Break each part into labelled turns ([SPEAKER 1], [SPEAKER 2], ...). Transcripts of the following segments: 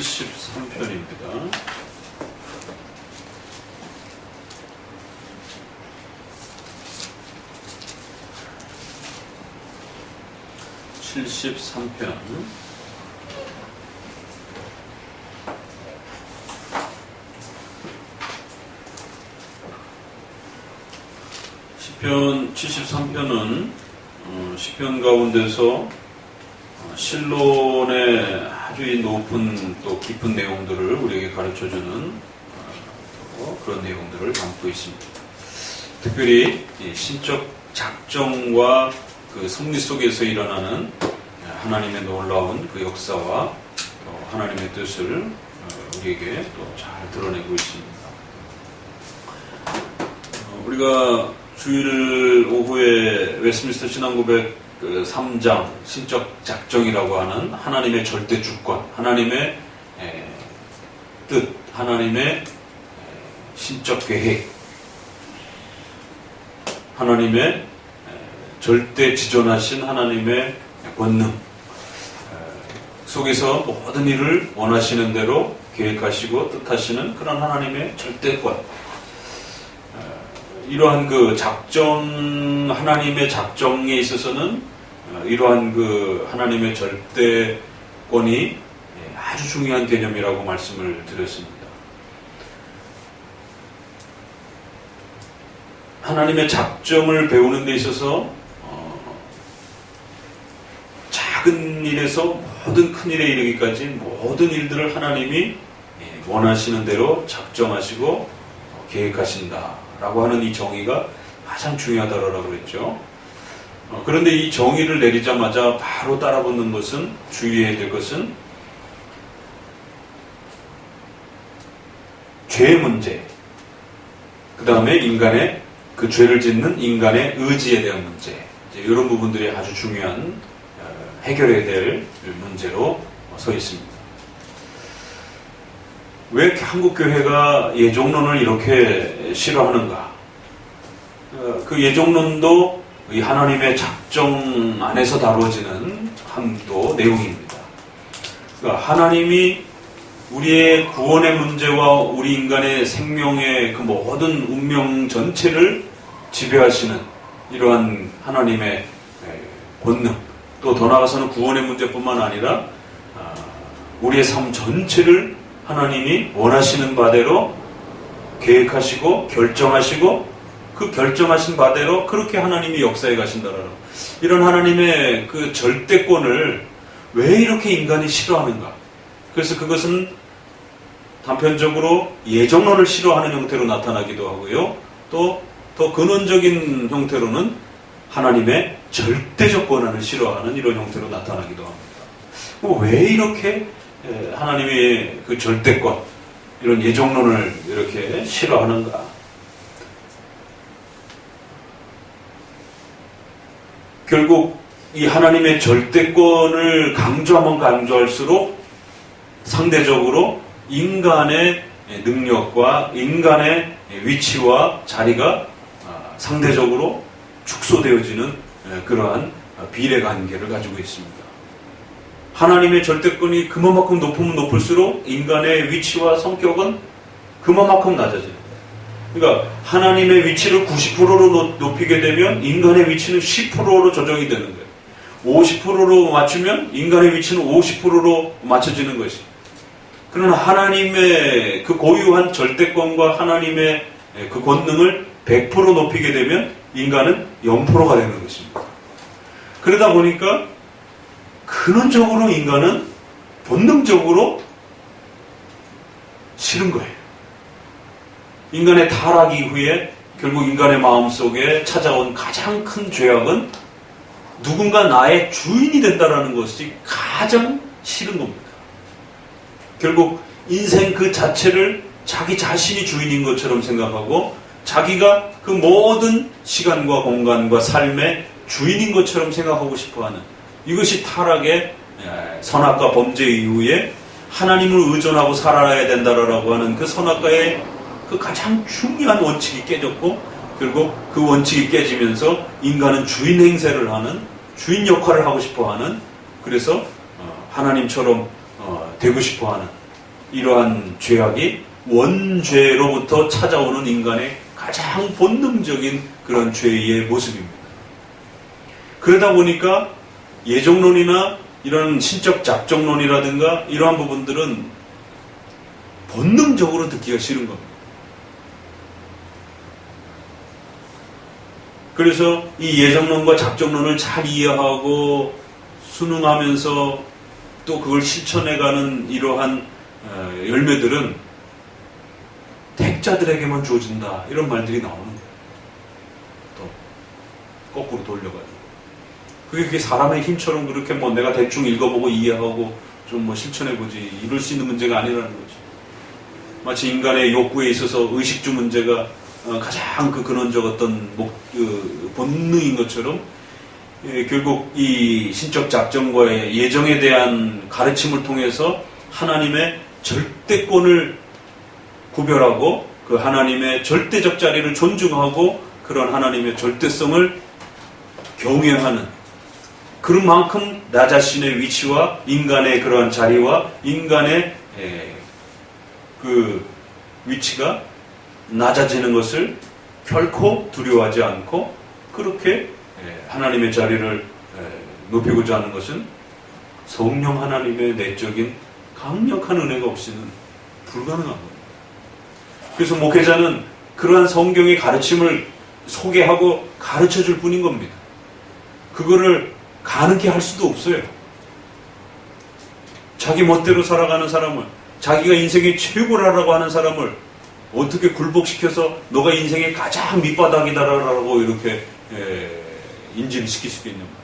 [SPEAKER 1] 73편입니다. 시편 73편은 시편 가운데서 신론의 아주 높은 또 깊은 내용들을 우리에게 가르쳐주는 그런 내용들을 담고 있습니다. 특별히 신적 작정과 그 섭리 속에서 일어나는 하나님의 놀라운 그 역사와 하나님의 뜻을 우리에게 또 잘 드러내고 있습니다. 우리가 주일 오후에 웨스트민스터 신앙고백 3장 신적 작정이라고 하는 하나님의 절대 주권, 하나님의 뜻, 하나님의 신적 계획, 하나님의 절대 지존하신 하나님의 권능 속에서 모든 일을 원하시는 대로 계획하시고 뜻하시는 그런 하나님의 절대권, 이러한 그 작정, 하나님의 작정에 있어서는 이러한 그 하나님의 절대권이 아주 중요한 개념이라고 말씀을 드렸습니다. 하나님의 작정을 배우는 데 있어서 작은 일에서 모든 큰 일에 이르기까지 모든 일들을 하나님이 원하시는 대로 작정하시고 계획하신다라고 하는 이 정의가 가장 중요하다라고 그랬죠. 그런데 이 정의를 내리자마자 바로 따라붙는 것은, 주의해야 될 것은 죄의 문제, 그 다음에 인간의 그 죄를 짓는 인간의 의지에 대한 문제, 이런 부분들이 아주 중요한 해결해야 될 문제로 서 있습니다. 왜 한국교회가 예종론을 이렇게 싫어하는가? 그 예종론도 이 하나님의 작정 안에서 다루어지는 또 내용입니다. 그러니까 하나님이 우리의 구원의 문제와 우리 인간의 생명의 그 모든 운명 전체를 지배하시는 이러한 하나님의 권능, 또 더 나아가서는 구원의 문제뿐만 아니라 우리의 삶 전체를 하나님이 원하시는 바대로 계획하시고 결정하시고 그 결정하신 바대로 그렇게 하나님이 역사해 가신다라는 이런 하나님의 그 절대권을 왜 이렇게 인간이 싫어하는가? 그래서 그것은 단편적으로 예정론을 싫어하는 형태로 나타나기도 하고요. 또 더 근원적인 형태로는 하나님의 절대적 권한을 싫어하는 이런 형태로 나타나기도 합니다. 왜 이렇게 하나님의 그 절대권, 이런 예정론을 이렇게 싫어하는가? 결국 이 하나님의 절대권을 강조하면 강조할수록 상대적으로 인간의 능력과 인간의 위치와 자리가 상대적으로 축소되어지는 그러한 비례관계를 가지고 있습니다. 하나님의 절대권이 그만큼 높으면 높을수록 인간의 위치와 성격은 그만큼 낮아집니다. 그러니까 하나님의 위치를 90%로 높이게 되면 인간의 위치는 10%로 조정이 되는 거예요. 50%로 맞추면 인간의 위치는 50%로 맞춰지는 것이에요. 그러나 하나님의 그 고유한 절대권과 하나님의 그 권능을 100% 높이게 되면 인간은 0%가 되는 것입니다. 그러다 보니까 근원적으로 인간은 본능적으로 싫은 거예요. 인간의 타락 이후에 결국 인간의 마음속에 찾아온 가장 큰 죄악은 누군가 나의 주인이 된다는 것이 가장 싫은 겁니다. 결국 인생 그 자체를 자기 자신이 주인인 것처럼 생각하고 자기가 그 모든 시간과 공간과 삶의 주인인 것처럼 생각하고 싶어하는, 이것이 타락의 선악과 범죄 이후에 하나님을 의존하고 살아야 된다라고 하는 그 선악과의 그 가장 중요한 원칙이 깨졌고, 결국 그 원칙이 깨지면서 인간은 주인 행세를 하는, 주인 역할을 하고 싶어하는, 그래서 하나님처럼 되고 싶어하는 이러한 죄악이 원죄로부터 찾아오는 인간의 가장 본능적인 그런 죄의 모습입니다. 그러다 보니까 예정론이나 이런 신적 작정론이라든가 이러한 부분들은 본능적으로 듣기가 싫은 겁니다. 그래서 이 예정론과 작정론을 잘 이해하고 순응하면서 또 그걸 실천해가는 이러한 열매들은 택자들에게만 주어진다, 이런 말들이 나오는 거예요. 또 거꾸로 돌려가지고 그게 사람의 힘처럼 그렇게 뭐 내가 대충 읽어보고 이해하고 좀 뭐 실천해보지 이럴 수 있는 문제가 아니라는 거죠. 마치 인간의 욕구에 있어서 의식주 문제가 가장 그 근원적 어떤 본능인 것처럼 결국 이 신적 작정과의 예정에 대한 가르침을 통해서 하나님의 절대권을 구별하고 그 하나님의 절대적 자리를 존중하고 그런 하나님의 절대성을 경외하는 그런 만큼 나 자신의 위치와 인간의 그러한 자리와 인간의 그 위치가 낮아지는 것을 결코 두려워하지 않고 그렇게 하나님의 자리를 높이고자 하는 것은 성령 하나님의 내적인 강력한 은혜가 없이는 불가능한 겁니다. 그래서 목회자는 그러한 성경의 가르침을 소개하고 가르쳐줄 뿐인 겁니다. 그거를 가능케 할 수도 없어요. 자기 멋대로 살아가는 사람을, 자기가 인생의 최고라고 하는 사람을 어떻게 굴복시켜서 너가 인생의 가장 밑바닥이다라고 이렇게 인지를 시킬 수 있는 거예요.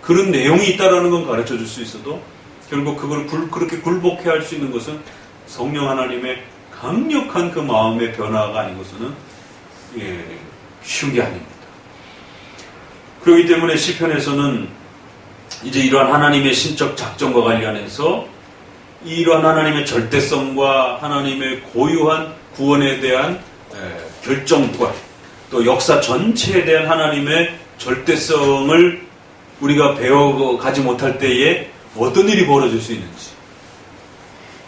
[SPEAKER 1] 그런 내용이 있다라는 건 가르쳐 줄 수 있어도 결국 그걸 그렇게 굴복해 할 수 있는 것은 성령 하나님의 강력한 그 마음의 변화가 아니고서는 쉬운 게 아닙니다. 그렇기 때문에 시편에서는 이제 이러한 하나님의 신적 작정과 관련해서 이러한 하나님의 절대성과 하나님의 고유한 구원에 대한 결정과 또 역사 전체에 대한 하나님의 절대성을 우리가 배워가지 못할 때에 어떤 일이 벌어질 수 있는지,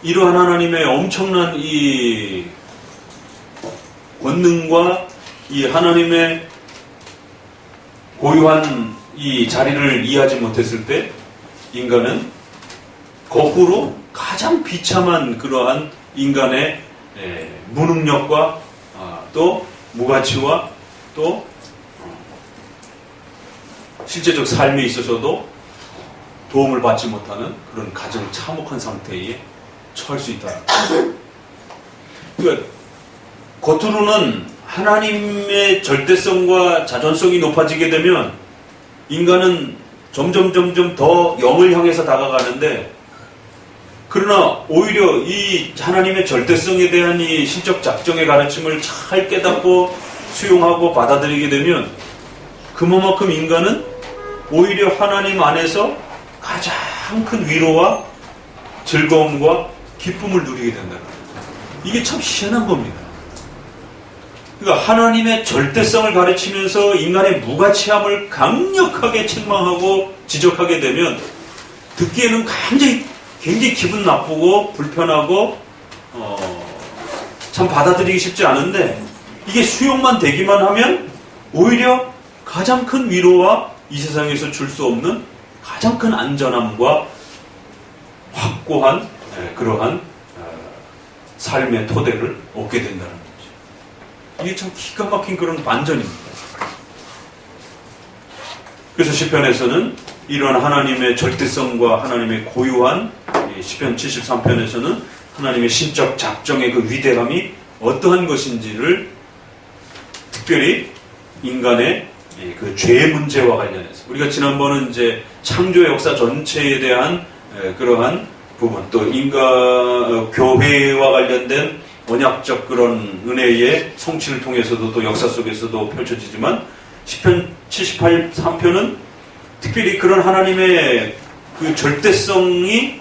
[SPEAKER 1] 이러한 하나님의 엄청난 이 권능과 이 하나님의 고유한 이 자리를 이해하지 못했을 때 인간은 거꾸로 가장 비참한 그러한 인간의 무능력과 또 무가치와 또 실제적 삶에 있어서도 도움을 받지 못하는 그런 가장 참혹한 상태에 처할 수 있다. 그러니까 겉으로는 하나님의 절대성과 자존성이 높아지게 되면 인간은 점점 더 영을 향해서 다가가는데, 그러나 오히려 이 하나님의 절대성에 대한 이 신적 작정의 가르침을 잘 깨닫고 수용하고 받아들이게 되면 그만큼 인간은 오히려 하나님 안에서 가장 큰 위로와 즐거움과 기쁨을 누리게 된다는 거예요. 이게 참 희한한 겁니다. 그러니까 하나님의 절대성을 가르치면서 인간의 무가치함을 강력하게 책망하고 지적하게 되면 듣기에는 굉장히 기분 나쁘고 불편하고 참 받아들이기 쉽지 않은데, 이게 수용만 되기만 하면 오히려 가장 큰 위로와 이 세상에서 줄 수 없는 가장 큰 안전함과 확고한 그러한 삶의 토대를 얻게 된다는 거죠. 이게 참 기가 막힌 그런 반전입니다. 그래서 시편에서는 이러한 하나님의 절대성과 하나님의 고유한 시편 73편에서는 하나님의 신적 작정의 그 위대함이 어떠한 것인지를 특별히 인간의 그 죄 문제와 관련해서, 우리가 지난번은 이제 창조의 역사 전체에 대한 그러한 부분, 또 교회와 관련된 언약적 그런 은혜의 성취를 통해서도 또 역사 속에서도 펼쳐지지만, 시편 73편은 특별히 그런 하나님의 그 절대성이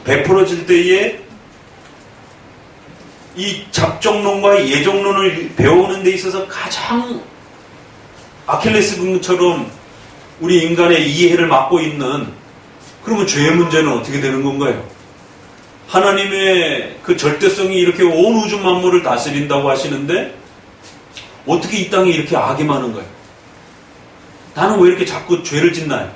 [SPEAKER 1] 베풀어질 때에 이 작정론과 예정론을 배우는 데 있어서 가장 아킬레스건처럼 우리 인간의 이해를 막고 있는, 그러면 죄의 문제는 어떻게 되는 건가요? 하나님의 그 절대성이 이렇게 온 우주 만물을 다스린다고 하시는데 어떻게 이 땅에 이렇게 악이 많은 거예요? 나는 왜 이렇게 자꾸 죄를 짓나요?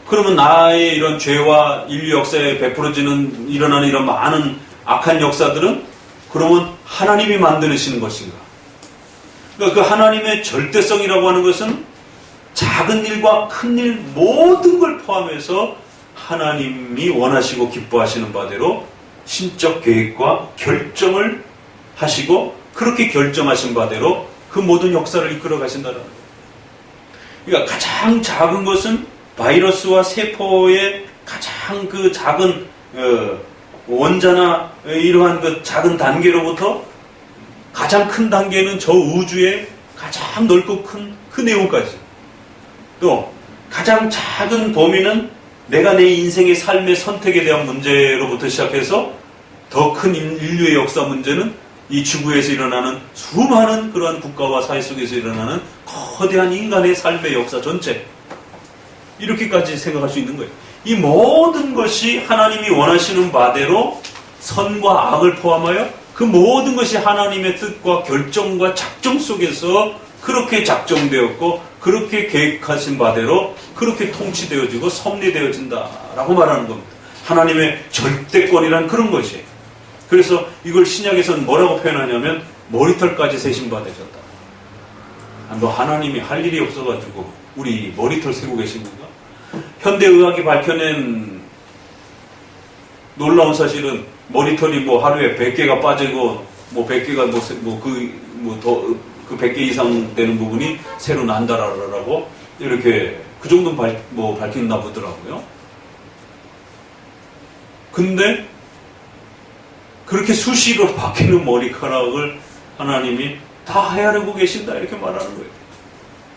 [SPEAKER 1] 그러면 나의 이런 죄와 인류 역사에 베풀어지는 일어나는 이런 많은 악한 역사들은 그러면 하나님이 만드시는 것인가? 그러니까 그 하나님의 절대성이라고 하는 것은 작은 일과 큰 일 모든 걸 포함해서 하나님이 원하시고 기뻐하시는 바대로 신적 계획과 결정을 하시고 그렇게 결정하신 바대로 그 모든 역사를 이끌어 가신다는 거예요. 그러니까 가장 작은 것은 바이러스와 세포의 가장 그 작은 원자나 이러한 그 작은 단계로부터 가장 큰 단계는 저 우주의 가장 넓고 큰 내용까지, 또 가장 작은 범위는 내가 내 인생의 삶의 선택에 대한 문제로부터 시작해서 더 큰 인류의 역사 문제는 이 지구에서 일어나는 수많은 그러한 국가와 사회 속에서 일어나는 거대한 인간의 삶의 역사 전체, 이렇게까지 생각할 수 있는 거예요. 이 모든 것이 하나님이 원하시는 바대로 선과 악을 포함하여 그 모든 것이 하나님의 뜻과 결정과 작정 속에서 그렇게 작정되었고 그렇게 계획하신 바대로 그렇게 통치되어지고 섭리되어진다라고 말하는 겁니다. 하나님의 절대권이란 그런 것이에요. 그래서 이걸 신약에서는 뭐라고 표현하냐면 머리털까지 세신 바 되셨다. 너 하나님이 할 일이 없어가지고 우리 머리털 세고 계신 건가? 현대의학이 밝혀낸 놀라운 사실은 머리털이 뭐 하루에 100개가 빠지고 뭐 100개가 그 100개 이상 되는 부분이 새로 난다라고 이렇게 그 정도는 밝힌다 보더라고요. 근데 그렇게 수시로 바뀌는 머리카락을 하나님이 다 헤아리고 계신다 이렇게 말하는 거예요.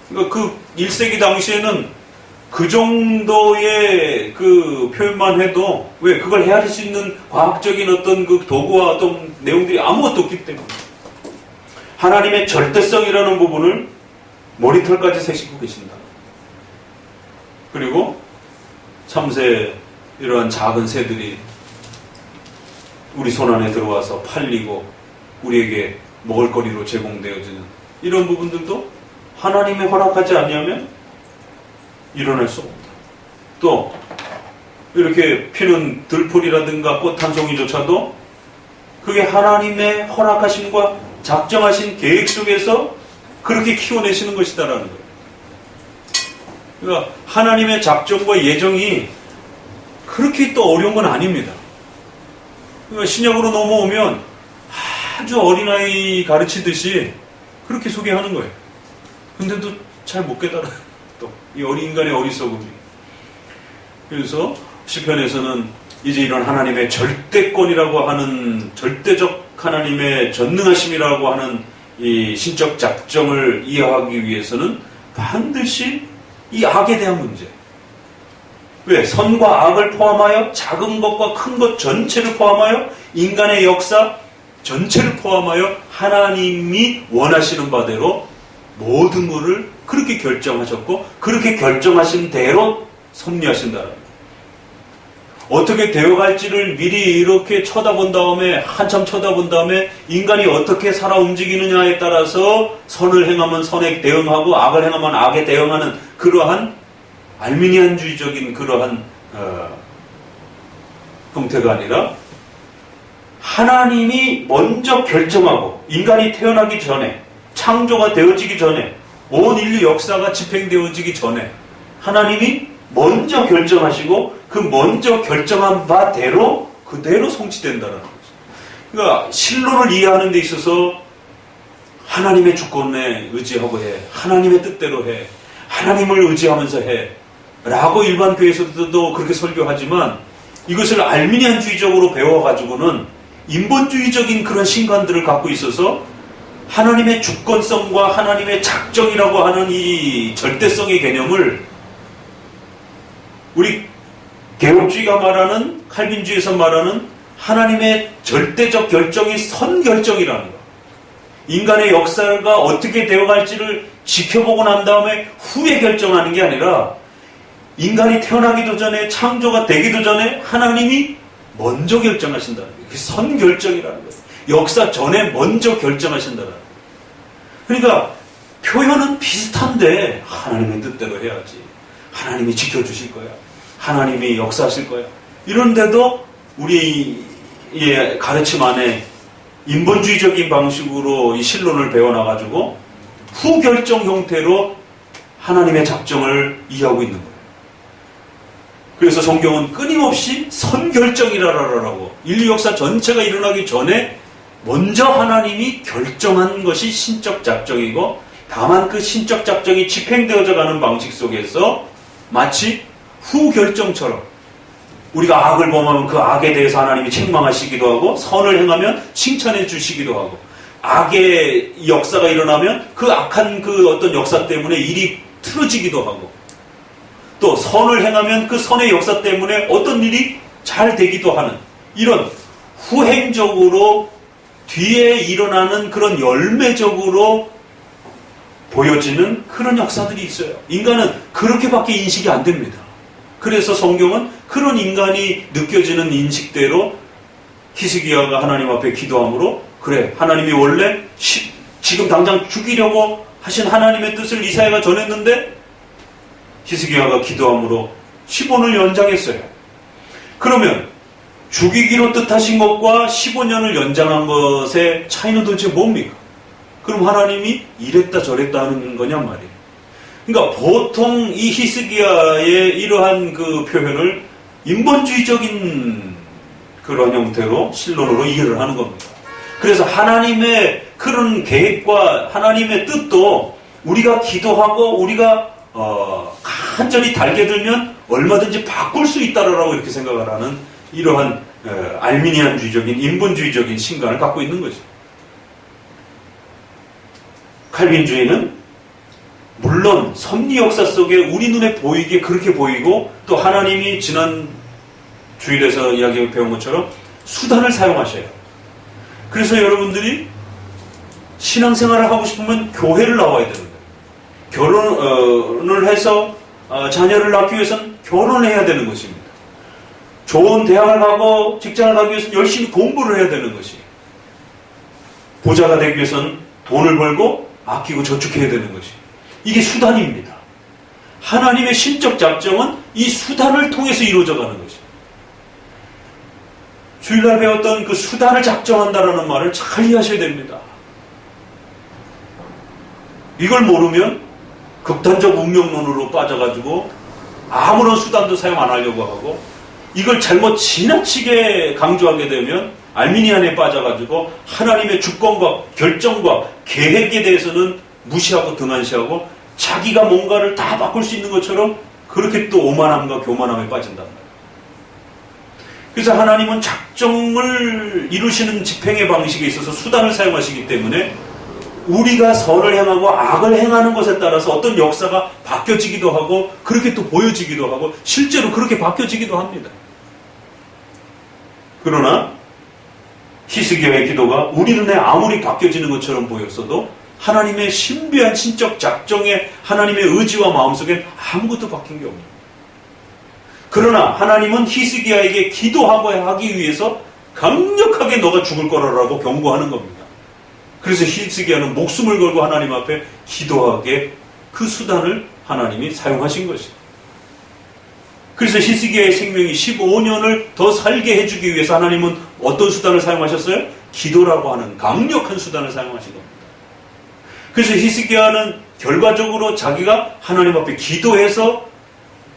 [SPEAKER 1] 그러니까 그 1세기 당시에는 그 정도의 그 표현만 해도 왜 그걸 헤아릴 수 있는 과학적인 어떤 그 도구와 어떤 내용들이 아무것도 없기 때문에 하나님의 절대성이라는 부분을 머리털까지 세시고 계신다. 그리고 참새 이러한 작은 새들이 우리 손 안에 들어와서 팔리고 우리에게 먹을거리로 제공되어지는 이런 부분들도 하나님이 허락하지 않냐면 일어날 수 없다. 또 이렇게 피는 들풀이라든가 꽃 한 송이조차도 그게 하나님의 허락하심과 작정하신 계획 속에서 그렇게 키워내시는 것이다라는 거예요. 그러니까 하나님의 작정과 예정이 그렇게 또 어려운 건 아닙니다. 그러니까 신약으로 넘어오면 아주 어린아이 가르치듯이 그렇게 소개하는 거예요. 근데도 잘 못 깨달아요. 또 이 어린 인간의 어리석음이. 그래서 시편에서는 이제 이런 하나님의 절대권이라고 하는 절대적 하나님의 전능하심이라고 하는 이 신적 작정을 이해하기 위해서는 반드시 이 악에 대한 문제. 왜? 선과 악을 포함하여 작은 것과 큰 것 전체를 포함하여 인간의 역사 전체를 포함하여 하나님이 원하시는 바대로 모든 것을 그렇게 결정하셨고 그렇게 결정하신 대로 섭리하신다는 거예요. 어떻게 되어갈지를 미리 이렇게 쳐다본 다음에 한참 쳐다본 다음에 인간이 어떻게 살아 움직이느냐에 따라서 선을 행하면 선에 대응하고 악을 행하면 악에 대응하는 그러한 알미니안주의적인 그러한 형태가 아니라 하나님이 먼저 결정하고 인간이 태어나기 전에 창조가 되어지기 전에 온 인류 역사가 집행되어지기 전에 하나님이 먼저 결정하시고 그 먼저 결정한 바대로 그대로 성취된다는 거죠. 그러니까 신론을 이해하는 데 있어서 하나님의 주권에 의지하고 해, 하나님의 뜻대로 해, 하나님을 의지하면서 해 라고 일반 교회에서도 그렇게 설교하지만 이것을 알미니안주의적으로 배워가지고는 인본주의적인 그런 신관들을 갖고 있어서 하나님의 주권성과 하나님의 작정이라고 하는 이 절대성의 개념을 우리 개혁주의가 말하는 칼빈주의에서 말하는 하나님의 절대적 결정이 선결정이라는 것. 인간의 역사가 어떻게 되어갈지를 지켜보고 난 다음에 후에 결정하는 게 아니라 인간이 태어나기도 전에 창조가 되기도 전에 하나님이 먼저 결정하신다는 거예요. 그게 선결정이라는 거예요. 역사 전에 먼저 결정하신다는 거예요. 그러니까 표현은 비슷한데 하나님의 뜻대로 해야지. 하나님이 지켜주실 거야. 하나님이 역사하실 거야. 이런데도 우리의 가르침 안에 인본주의적인 방식으로 이 신론을 배워놔가지고 후결정 형태로 하나님의 작정을 이해하고 있는 거예요. 그래서 성경은 끊임없이 선결정이라라고 인류 역사 전체가 일어나기 전에 먼저 하나님이 결정한 것이 신적 작정이고 다만 그 신적 작정이 집행되어져 가는 방식 속에서 마치 후결정처럼 우리가 악을 범하면 그 악에 대해서 하나님이 책망하시기도 하고 선을 행하면 칭찬해 주시기도 하고 악의 역사가 일어나면 그 악한 그 어떤 역사 때문에 일이 틀어지기도 하고 또 선을 행하면 그 선의 역사 때문에 어떤 일이 잘 되기도 하는 이런 후행적으로 뒤에 일어나는 그런 열매적으로 보여지는 그런 역사들이 있어요. 인간은 그렇게밖에 인식이 안 됩니다. 그래서 성경은 그런 인간이 느껴지는 인식대로 히스기야가 하나님 앞에 기도함으로 그래 하나님이 원래 지금 당장 죽이려고 하신 하나님의 뜻을 이사야가 전했는데 히스기야가 기도함으로 15년을 연장했어요. 그러면 죽이기로 뜻하신 것과 15년을 연장한 것의 차이는 도대체 뭡니까? 그럼 하나님이 이랬다 저랬다 하는 거냔 말이에요. 그러니까 보통 이 히스기야의 이러한 그 표현을 인본주의적인 그런 형태로 신론으로 이해를 하는 겁니다. 그래서 하나님의 그런 계획과 하나님의 뜻도 우리가 기도하고 우리가 간절히 달게 들면 얼마든지 바꿀 수 있다라고 이렇게 생각을 하는 이러한 알미니안주의적인 인본주의적인 신관을 갖고 있는 거죠. 칼빈주의는 물론 섭리 역사 속에 우리 눈에 보이게 그렇게 보이고 또 하나님이 지난 주일에서 이야기 배운 것처럼 수단을 사용하셔요. 그래서 여러분들이 신앙생활을 하고 싶으면 교회를 나와야 되는 거예요. 결혼을 해서 자녀를 낳기 위해서는 결혼을 해야 되는 것입니다. 좋은 대학을 가고 직장을 가기 위해서는 열심히 공부를 해야 되는 것이에요. 부자가 되기 위해서는 돈을 벌고 아끼고 저축해야 되는 것이에요. 이게 수단입니다. 하나님의 신적 작정은 이 수단을 통해서 이루어져 가는 것이에요. 주일날 배웠던 그 수단을 작정한다라는 말을 잘 이해하셔야 됩니다. 이걸 모르면 극단적 운명론으로 빠져가지고 아무런 수단도 사용 안 하려고 하고 이걸 잘못 지나치게 강조하게 되면 알미니안에 빠져가지고 하나님의 주권과 결정과 계획에 대해서는 무시하고 등한시하고 자기가 뭔가를 다 바꿀 수 있는 것처럼 그렇게 또 오만함과 교만함에 빠진단 말이에요. 그래서 하나님은 작정을 이루시는 집행의 방식에 있어서 수단을 사용하시기 때문에 우리가 선을 행하고 악을 행하는 것에 따라서 어떤 역사가 바뀌어지기도 하고 그렇게 또 보여지기도 하고 실제로 그렇게 바뀌어지기도 합니다. 그러나 히스기야의 기도가 우리 눈에 아무리 바뀌어지는 것처럼 보였어도 하나님의 신비한 신적 작정에 하나님의 의지와 마음속에 아무것도 바뀐 게 없는 그러나 하나님은 히스기야에게 기도하고 하기 위해서 강력하게 너가 죽을 거라고 경고하는 겁니다. 그래서 히스기야는 목숨을 걸고 하나님 앞에 기도하게 그 수단을 하나님이 사용하신 것이에요. 그래서 히스기야의 생명이 15년을 더 살게 해주기 위해서 하나님은 어떤 수단을 사용하셨어요? 기도라고 하는 강력한 수단을 사용하신 겁니다. 그래서 히스기야는 결과적으로 자기가 하나님 앞에 기도해서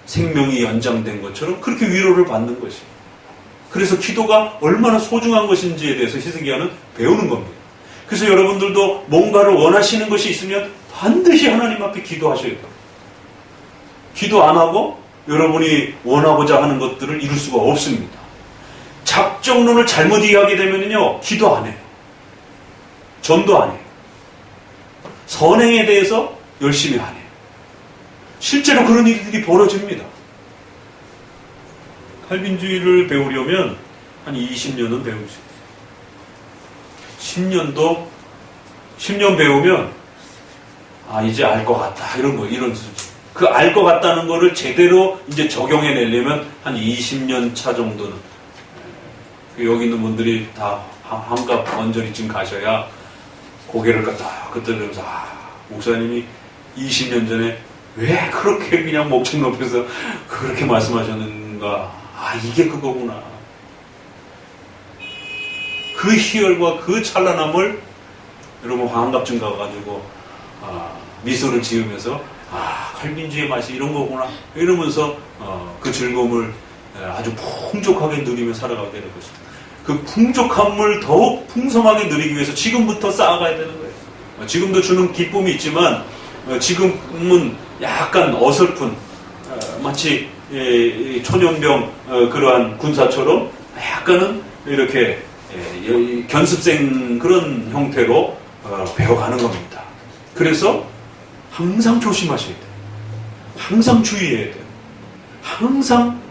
[SPEAKER 1] 생명이 연장된 것처럼 그렇게 위로를 받는 것이에요. 그래서 기도가 얼마나 소중한 것인지에 대해서 히스기야는 배우는 겁니다. 그래서 여러분들도 뭔가를 원하시는 것이 있으면 반드시 하나님 앞에 기도하셔야 돼요. 기도 안 하고 여러분이 원하고자 하는 것들을 이룰 수가 없습니다. 작정론을 잘못 이해하게 되면요 기도 안 해요. 전도 안 해요. 선행에 대해서 열심히 안 해요. 실제로 그런 일들이 벌어집니다. 칼빈주의를 배우려면 한 20년은 배우죠. 10년 배우면 이제 알 것 같다 이런 수준. 그 알 것 같다는 거를 제대로 이제 적용해 내려면 한 20년 차 정도는 여기 있는 분들이 다 환갑 언저리쯤 가셔야 고개를 끄덕끄덕하면서 목사님이 20년 전에 왜 그렇게 그냥 목청 높여서 그렇게 말씀하셨는가. 이게 그거구나. 그 희열과 그 찬란함을 여러분 환갑쯤 가가지고 미소를 지으면서 칼빈주의 맛이 이런 거구나 이러면서 그 즐거움을 아주 풍족하게 누리며 살아가게 되는 것입니다. 그 풍족함을 더욱 풍성하게 누리기 위해서 지금부터 쌓아가야 되는 거예요. 지금도 주는 기쁨이 있지만 지금은 약간 어설픈 마치 초년병 그러한 군사처럼 약간은 이렇게 견습생 그런 형태로 배워가는 겁니다. 그래서 항상 조심하셔야 돼요. 항상 주의해야 돼요. 항상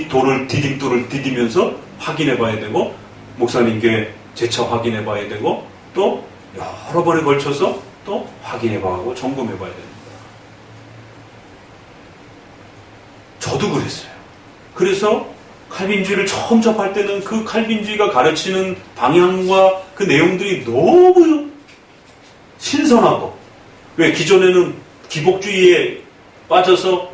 [SPEAKER 1] 돌을 디디면서 확인해 봐야 되고 목사님께 재차 확인해 봐야 되고 또 여러 번에 걸쳐서 또 확인해 봐고 점검해 봐야 됩니다. 저도 그랬어요. 그래서 칼빈주의를 처음 접할 때는 그 칼빈주의가 가르치는 방향과 그 내용들이 너무 신선하고, 왜 기존에는 기복주의에 빠져서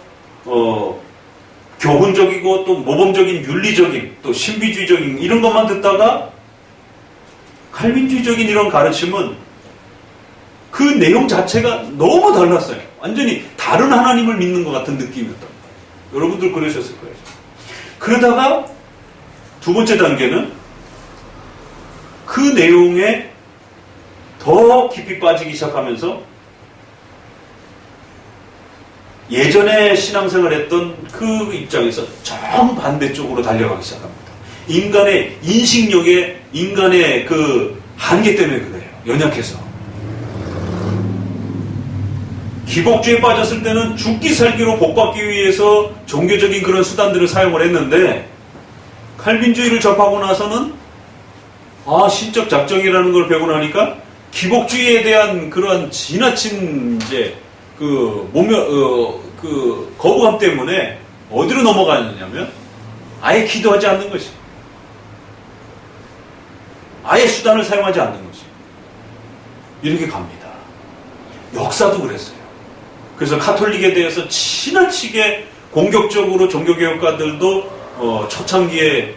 [SPEAKER 1] 교훈적이고 또 모범적인 윤리적인 또 신비주의적인 이런 것만 듣다가 칼빈주의적인 이런 가르침은 그 내용 자체가 너무 달랐어요. 완전히 다른 하나님을 믿는 것 같은 느낌이었다. 여러분들 그러셨을 거예요. 그러다가 두 번째 단계는 그 내용에 더 깊이 빠지기 시작하면서 예전에 신앙생활 했던 그 입장에서 정반대쪽으로 달려가기 시작합니다. 인간의 인식력에 인간의 그 한계 때문에 그래요. 연약해서. 기복주의에 빠졌을 때는 죽기 살기로 복받기 위해서 종교적인 그런 수단들을 사용을 했는데 칼빈주의를 접하고 나서는 신적 작정이라는 걸 배우고 나니까 기복주의에 대한 그러한 지나친 이제 그 거부감 때문에 어디로 넘어가느냐면 아예 기도하지 않는 것이, 아예 수단을 사용하지 않는 것이 이렇게 갑니다. 역사도 그랬어요. 그래서 카톨릭에 대해서 지나치게 공격적으로 종교개혁가들도 초창기에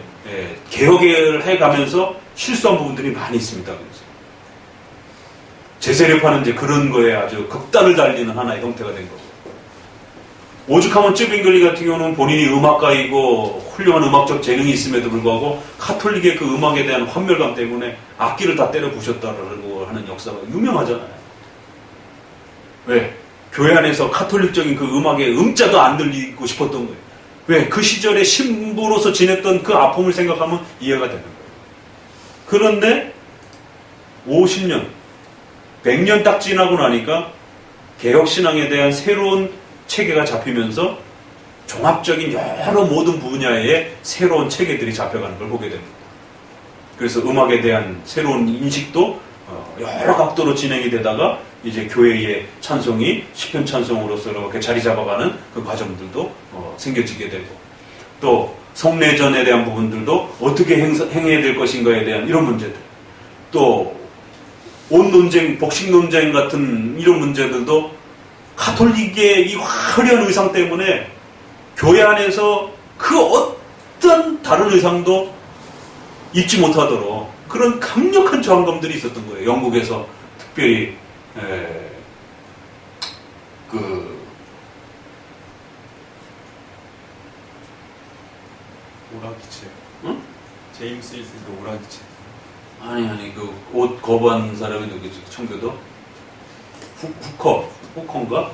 [SPEAKER 1] 개혁을 해가면서 실수한 부분들이 많이 있습니다. 그래서 제세례파는 이제 그런 거에 아주 극단을 달리는 하나의 형태가 된 거고, 오죽하면 쯔빙글리 같은 경우는 본인이 음악가이고 훌륭한 음악적 재능이 있음에도 불구하고 카톨릭의 그 음악에 대한 환멸감 때문에 악기를 다 때려 부셨다고 하는 역사가 유명하잖아요. 왜? 교회 안에서 카톨릭적인 그 음악의 음자도 안 들리고 싶었던 거예요. 왜? 그 시절에 신부로서 지냈던 그 아픔을 생각하면 이해가 되는 거예요. 그런데 50년, 100년 딱 지나고 나니까 개혁신앙에 대한 새로운 체계가 잡히면서 종합적인 여러 모든 분야의 새로운 체계들이 잡혀가는 걸 보게 됩니다. 그래서 음악에 대한 새로운 인식도 여러 각도로 진행이 되다가 이제 교회의 찬송이 시편 찬송으로서 이렇게 자리 잡아가는 그 과정들도 생겨지게 되고, 또 성례전에 대한 부분들도 어떻게 행해야 될 것인가에 대한 이런 문제들, 또 온 논쟁, 복식 논쟁 같은 이런 문제들도 카톨릭의 이 화려한 의상 때문에 교회 안에서 그 어떤 다른 의상도 입지 못하도록 그런 강력한 저항감들이 있었던 거예요. 영국에서 특별히
[SPEAKER 2] 오라기체.
[SPEAKER 1] 응?
[SPEAKER 2] 제임스 힐스도 오라기체.
[SPEAKER 1] 아니 그 옷 거부한 사람이 누구지? 청교도? 후커인가?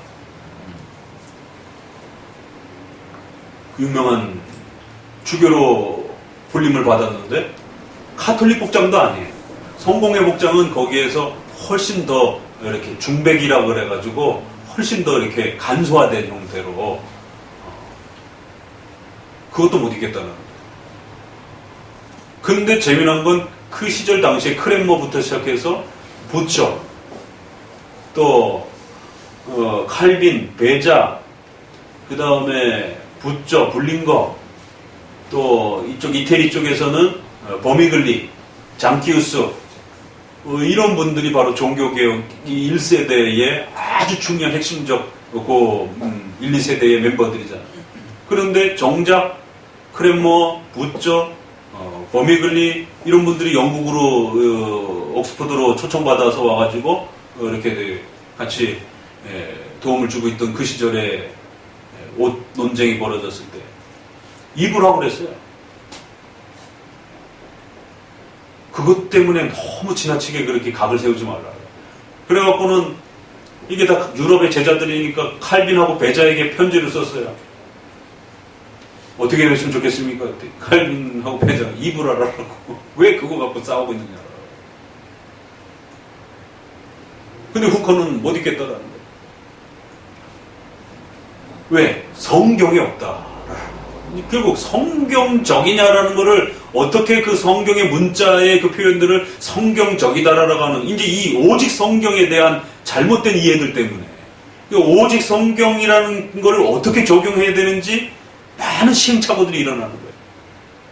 [SPEAKER 1] 유명한 주교로 불림을 받았는데 카톨릭 복장도 아니에요. 성공회 복장은 거기에서 훨씬 더 이렇게 중백이라고 그래가지고 훨씬 더 이렇게 간소화된 형태로 그것도 못 입겠다는 거예요. 근데 재미난 건 그 시절 당시에 크렘머부터 시작해서 부처, 또 칼빈, 베자, 그 다음에 부처, 불링거, 또 이쪽 이태리 쪽에서는 버미글리, 장키우스 이런 분들이 바로 종교개혁 1세대의 아주 중요한 핵심적 1, 2세대의 멤버들이잖아요. 그런데 정작 크랜머, 부처, 버미글리 이런 분들이 영국으로 옥스퍼드로 초청받아서 와가지고 이렇게 같이 도움을 주고 있던 그 시절에 옷 논쟁이 벌어졌을 때 입을 하고 그랬어요. 그것 때문에 너무 지나치게 그렇게 각을 세우지 말라. 그래갖고는 이게 다 유럽의 제자들이니까 칼빈하고 베자에게 편지를 썼어요. 어떻게 했으면 좋겠습니까? 칼빈하고 베자 입을 하라고. 왜 그거 갖고 싸우고 있느냐. 근데 후커는 못 읽겠다라는 거예요. 왜? 성경이 없다. 결국 성경적이냐라는 거를 어떻게 그 성경의 문자의 그 표현들을 성경적이다라고 하는 이제 이 오직 성경에 대한 잘못된 이해들 때문에 오직 성경이라는 거를 어떻게 적용해야 되는지 많은 시행착오들이 일어나는 거예요.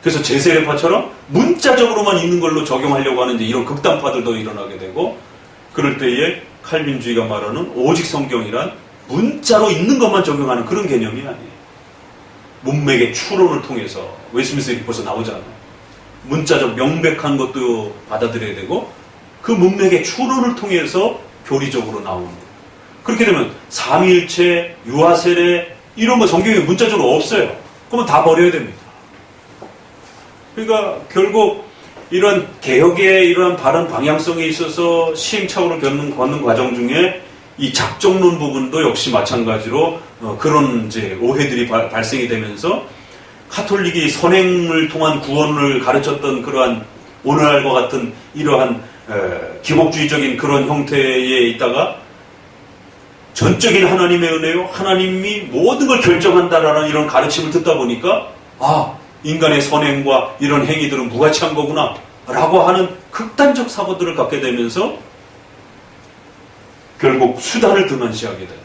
[SPEAKER 1] 그래서 제세례파처럼 문자적으로만 있는 걸로 적용하려고 하는 이제 이런 극단파들도 일어나게 되고 그럴 때에 칼빈주의가 말하는 오직 성경이란 문자로 있는 것만 적용하는 그런 개념이 아니에요. 문맥의 추론을 통해서 웨스트민스터 리포트에서 나오잖아요. 문자적 명백한 것도 받아들여야 되고 그 문맥의 추론을 통해서 교리적으로 나오는 거예요. 그렇게 되면 삼위일체, 유아세례 이런 거 성경에 문자적으로 없어요. 그러면 다 버려야 됩니다. 그러니까 결국 이런 개혁의 이러한 바른 방향성에 있어서 시행착오를 걷는 과정 중에 이 작정론 부분도 역시 마찬가지로 그런 이제 오해들이 발생이 되면서 카톨릭이 선행을 통한 구원을 가르쳤던 그러한 오늘날과 같은 이러한 기복주의적인 그런 형태에 있다가 전적인 하나님의 은혜요, 하나님이 모든 걸 결정한다라는 이런 가르침을 듣다 보니까 인간의 선행과 이런 행위들은 무가치한 거구나 라고 하는 극단적 사고들을 갖게 되면서 결국 수단을 등한시하게 돼요.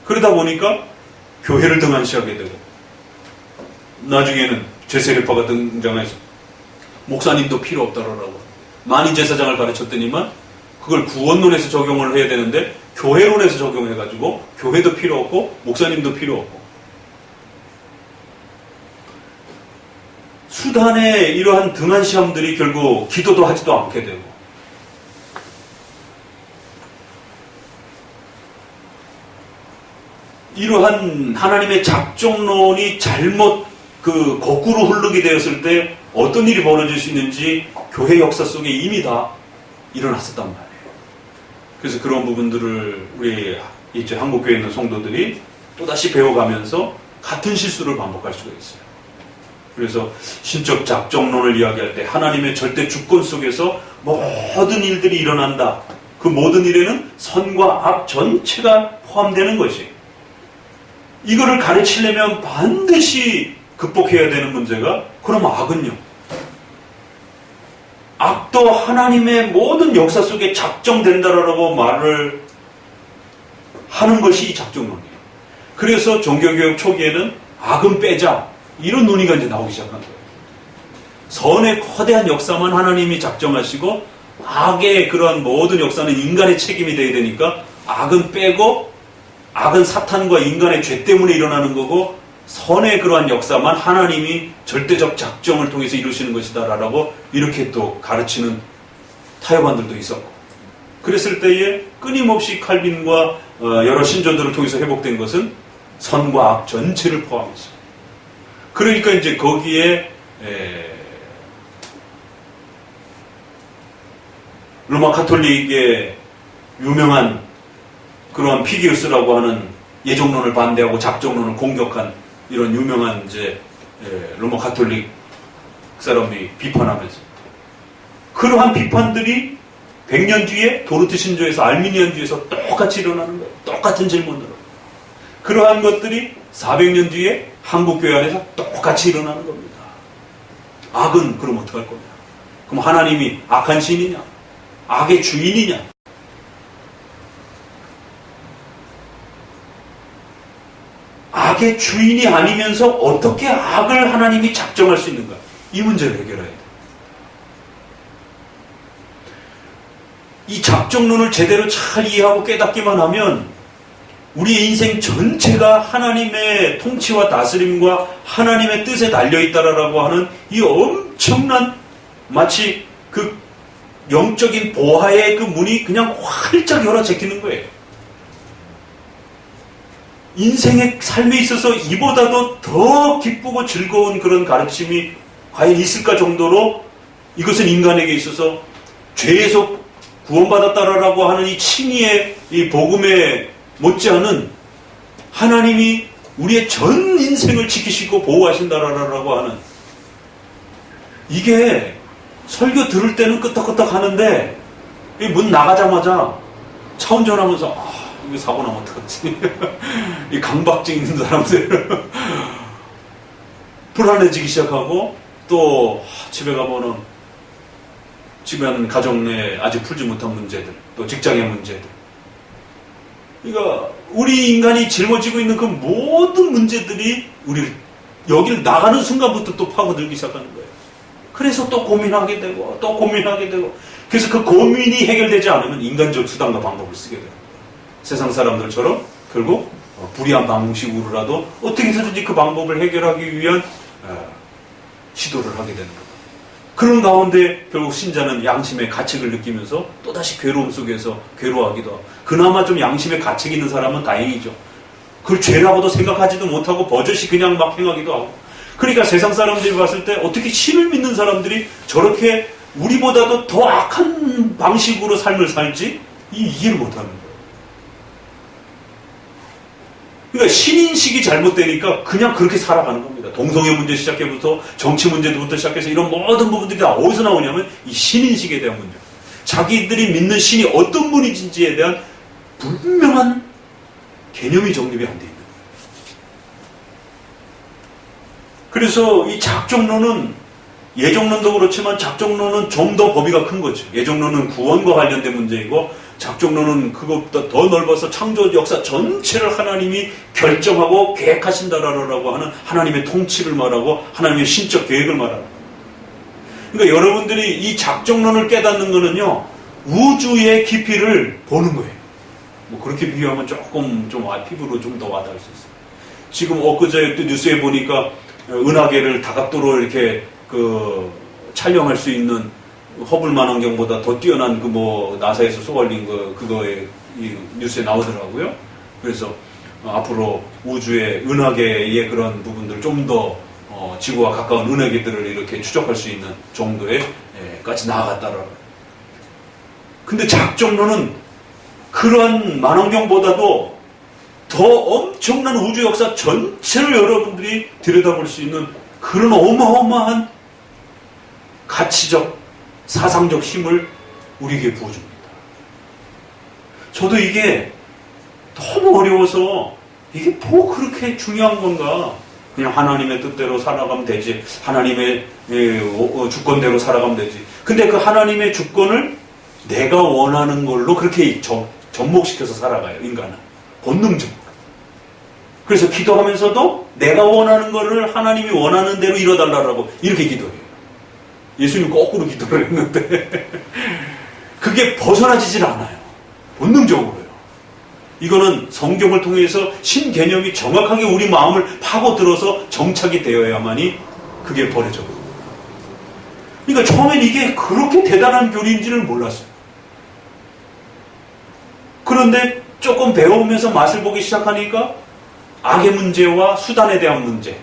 [SPEAKER 1] 그러다 보니까 교회를 등한시하게 되고 나중에는 제세례파가 등장해서 목사님도 필요 없다라고 만인제사장을 가르쳤더니만 그걸 구원론에서 적용을 해야 되는데 교회론에서 적용해가지고 교회도 필요 없고 목사님도 필요 없고 수단의 이러한 등한시함들이 결국 기도도 하지도 않게 되고 이러한 하나님의 작정론이 잘못 거꾸로 흐르게 되었을 때 어떤 일이 벌어질 수 있는지 교회 역사 속에 이미 다 일어났었단 말이에요. 그래서 그런 부분들을 우리 이제 한국교회에 있는 성도들이 또다시 배워가면서 같은 실수를 반복할 수가 있어요. 그래서 신적 작정론을 이야기할 때 하나님의 절대 주권 속에서 모든 일들이 일어난다. 그 모든 일에는 선과 악 전체가 포함되는 것이 이거를 가르치려면 반드시 극복해야 되는 문제가 그럼 악은요? 악도 하나님의 모든 역사 속에 작정된다라고 말을 하는 것이 이 작정론이에요. 그래서 종교개혁 초기에는 악은 빼자 이런 논의가 이제 나오기 시작한 거예요. 선의 거대한 역사만 하나님이 작정하시고 악의 그러한 모든 역사는 인간의 책임이 돼야 되니까 악은 빼고 악은 사탄과 인간의 죄 때문에 일어나는 거고 선의 그러한 역사만 하나님이 절대적 작정을 통해서 이루시는 것이다 라고 이렇게 또 가르치는 타협안들도 있었고 그랬을 때에 끊임없이 칼빈과 여러 신조들을 통해서 회복된 것은 선과 악 전체를 포함했어요. 그러니까 이제 거기에 로마 카톨릭의 유명한 그러한 피기우스라고 하는 예정론을 반대하고 작정론을 공격한 이런 유명한 이제 로마 카톨릭 사람이 비판하면서 그러한 비판들이 100년 뒤에 도르트 신조에서 알미니안주에서 똑같이 일어나는 거예요. 똑같은 질문으로. 그러한 것들이 400년 뒤에 한국교회 안에서 똑같이 일어나는 겁니다. 악은 그럼 어떡할 거냐? 그럼 하나님이 악한 신이냐? 악의 주인이냐? 악의 주인이 아니면서 어떻게 악을 하나님이 작정할 수 있는가? 이 문제를 해결해야 돼요. 이 작정론을 제대로 잘 이해하고 깨닫기만 하면 우리의 인생 전체가 하나님의 통치와 다스림과 하나님의 뜻에 달려있다라고 하는 이 엄청난 마치 그 영적인 보화의 그 문이 그냥 활짝 열어 제끼는 거예요. 인생의 삶에 있어서 이보다도 더 기쁘고 즐거운 그런 가르침이 과연 있을까 정도로 이것은 인간에게 있어서 죄에서 구원받았다라고 하는 이 칭의의 이 복음에 못지않은 하나님이 우리의 전 인생을 지키시고 보호하신다라고 하는 이게 설교 들을 때는 끄떡끄떡 하는데 이 문 나가자마자 차 운전하면서 이거 사고 나면 어떡하지? 이 강박증 있는 사람들 불안해지기 시작하고 또 집에 가면은 주변 가정 내 아직 풀지 못한 문제들 또 직장의 문제들 그러니까 우리 인간이 짊어지고 있는 그 모든 문제들이 우리 여기를 나가는 순간부터 또 파고들기 시작하는 거예요. 그래서 또 고민하게 되고 또 고민하게 되고 그래서 그 고민이 해결되지 않으면 인간적 수단과 방법을 쓰게 돼요. 세상 사람들처럼 결국 불의한 방식으로라도 어떻게 해서든지 그 방법을 해결하기 위한 시도를 하게 되는 거예요. 그런 가운데 결국 신자는 양심의 가책을 느끼면서 또다시 괴로움 속에서 괴로워하기도 하고 그나마 좀 양심의 가책이 있는 사람은 다행이죠. 그걸 죄라고도 생각하지도 못하고 버젓이 그냥 막 행하기도 하고 그러니까 세상 사람들이 봤을 때 어떻게 신을 믿는 사람들이 저렇게 우리보다도 더 악한 방식으로 삶을 살지 이해를 못하는 거예요. 그러니까 신인식이 잘못되니까 그냥 그렇게 살아가는 겁니다. 동성애 문제 시작해부터 정치 문제부터 시작해서 이런 모든 부분들이 다 어디서 나오냐면 이 신인식에 대한 문제. 자기들이 믿는 신이 어떤 분이신지에 대한 분명한 개념이 정립이 안 돼 있는 거예요. 그래서 이 작정론은 예정론도 그렇지만 작정론은 좀 더 범위가 큰 거죠. 예정론은 구원과 관련된 문제이고 작정론은 그것보다 더 넓어서 창조 역사 전체를 하나님이 결정하고 계획하신다라고 하는 하나님의 통치를 말하고 하나님의 신적 계획을 말하는 거예요. 그러니까 여러분들이 이 작정론을 깨닫는 거는요 우주의 깊이를 보는 거예요. 뭐 그렇게 비교하면 조금 좀 피부로 좀 더 와닿을 수 있어요. 지금 엊그제 또 뉴스에 보니까 은하계를 다각도로 이렇게 그 촬영할 수 있는 허블 망원경보다 더 뛰어난 그 뭐 나사에서 쏘아올린 그거에 이 뉴스에 나오더라고요. 그래서 앞으로 우주의 은하계의 그런 부분들 좀 더 지구와 가까운 은하계들을 이렇게 추적할 수 있는 정도에까지 나아갔다라고. 근데 작정론은 그러한 망원경보다도 더 엄청난 우주 역사 전체를 여러분들이 들여다볼 수 있는 그런 어마어마한 가치적 사상적 힘을 우리에게 부어줍니다. 저도 이게 너무 어려워서 이게 뭐 그렇게 중요한 건가? 그냥 하나님의 뜻대로 살아가면 되지. 하나님의 주권대로 살아가면 되지. 근데 그 하나님의 주권을 내가 원하는 걸로 그렇게 접목시켜서 살아가요. 인간은. 본능적으로. 그래서 기도하면서도 내가 원하는 거를 하나님이 원하는 대로 이뤄달라고 이렇게 기도해요. 예수님 거꾸로 기도를 했는데 그게 벗어나지질 않아요. 본능적으로요. 이거는 성경을 통해서 신개념이 정확하게 우리 마음을 파고들어서 정착이 되어야만이 그게 벌어져요. 그러니까 처음엔 이게 그렇게 대단한 교리인지를 몰랐어요. 그런데 조금 배워오면서 맛을 보기 시작하니까 악의 문제와 수단에 대한 문제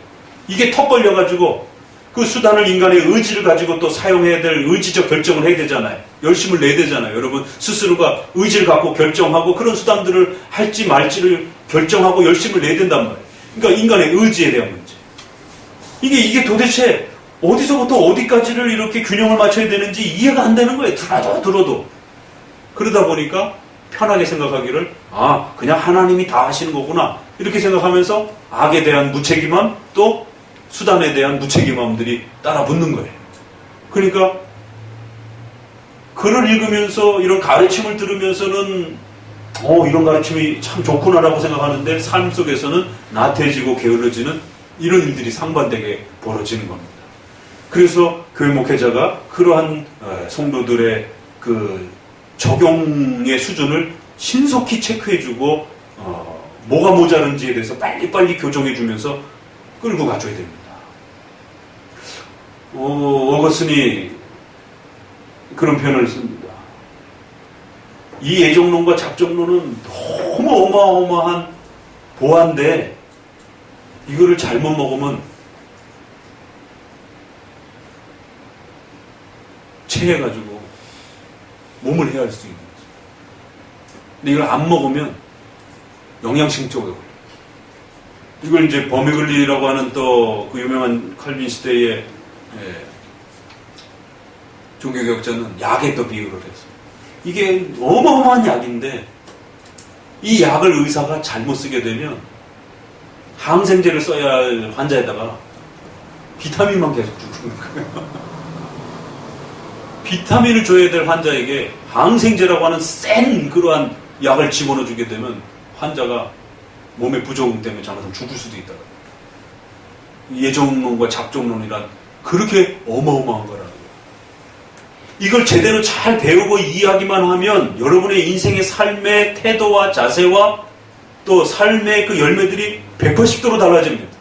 [SPEAKER 1] 이게 턱 걸려가지고 그 수단을 인간의 의지를 가지고 또 사용해야 될 의지적 결정을 해야 되잖아요. 열심을 내야 되잖아요. 여러분 스스로가 의지를 갖고 결정하고 그런 수단들을 할지 말지를 결정하고 열심을 내야 된단 말이에요. 그러니까 인간의 의지에 대한 문제. 이게 도대체 어디서부터 어디까지를 이렇게 균형을 맞춰야 되는지 이해가 안 되는 거예요. 들어도. 그러다 보니까 편하게 생각하기를 그냥 하나님이 다 하시는 거구나 이렇게 생각하면서 악에 대한 무책임함 또 수단에 대한 무책임함들이 따라 붙는 거예요. 그러니까 글을 읽으면서 이런 가르침을 들으면서는 이런 가르침이 참 좋구나라고 생각하는데 삶 속에서는 나태해지고 게을러지는 이런 일들이 상반되게 벌어지는 겁니다. 그래서 교회 목회자가 그러한 성도들의 그 적용의 수준을 신속히 체크해주고 뭐가 모자른지에 대해서 빨리빨리 교정해주면서 끌고 가줘야 됩니다. 어거스틴이 그런 표현을 씁니다. 이 예정론과 작정론은 너무 어마어마한 보안데 이거를 잘못 먹으면 체해가지고 몸을 해야 할 수 있는 거죠. 근데 이걸 안 먹으면 영양실조가 걸려요. 이걸 이제 버미글리라고 하는 또 그 유명한 칼빈 시대의 종교개혁자는 약에 또 비유를 해서 이게 어마어마한 약인데 이 약을 의사가 잘못 쓰게 되면 항생제를 써야 할 환자에다가 비타민만 계속 주는 거예요. 비타민을 줘야 될 환자에게 항생제라고 하는 센 그러한 약을 집어넣어 주게 되면 환자가 몸의 부조금 때문에 잘못하면 죽을 수도 있다. 예정론과 작정론이란 그렇게 어마어마한 거라는 거예요. 이걸 제대로 잘 배우고 이해하기만 하면 여러분의 인생의 삶의 태도와 자세와 또 삶의 그 열매들이 180도로 달라집니다.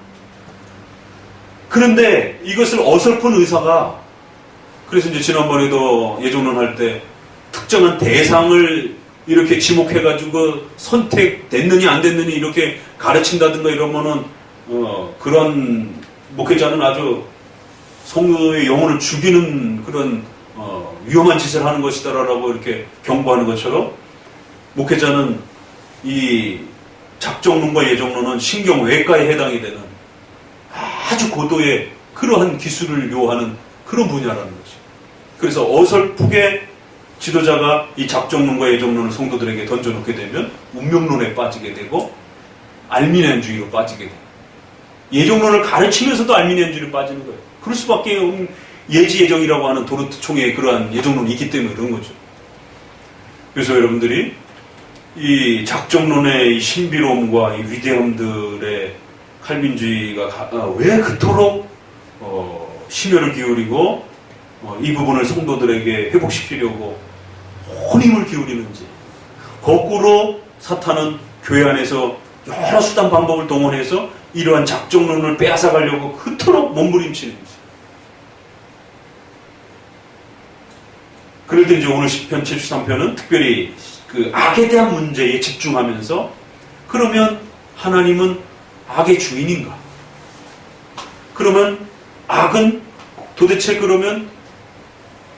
[SPEAKER 1] 그런데 이것을 어설픈 의사가 그래서 이제 지난번에도 예정론 할 때 특정한 대상을 이렇게 지목해가지고 선택됐느냐 안 됐느냐 이렇게 가르친다든가 이러면은 그런 목회자는 아주 성도의 영혼을 죽이는 그런 위험한 짓을 하는 것이다라고 이렇게 경고하는 것처럼 목회자는 이 작정론과 예정론은 신경외과에 해당이 되는 아주 고도의 그러한 기술을 요하는 그런 분야라는 거죠. 그래서 어설프게 지도자가 이 작정론과 예정론을 성도들에게 던져놓게 되면 운명론에 빠지게 되고 알미니안주의로 빠지게 돼요. 예정론을 가르치면서도 알미니안주의로 빠지는 거예요. 그럴 수밖에 없는 예지예정이라고 하는 도르트 총회의 그러한 예정론이 있기 때문에 그런 거죠. 그래서 여러분들이 이 작정론의 이 신비로움과 이 위대함들의 칼빈주의가 왜 그토록 심혈을 기울이고 이 부분을 성도들에게 회복시키려고 온 힘을 기울이는지, 거꾸로 사탄은 교회 안에서 여러 수단 방법을 동원해서 이러한 작정론을 빼앗아가려고 그토록 몸부림치는지. 그럴 때 이제 오늘 시편 73편은 특별히 그 악에 대한 문제에 집중하면서 그러면 하나님은 악의 주인인가? 그러면 악은 도대체 그러면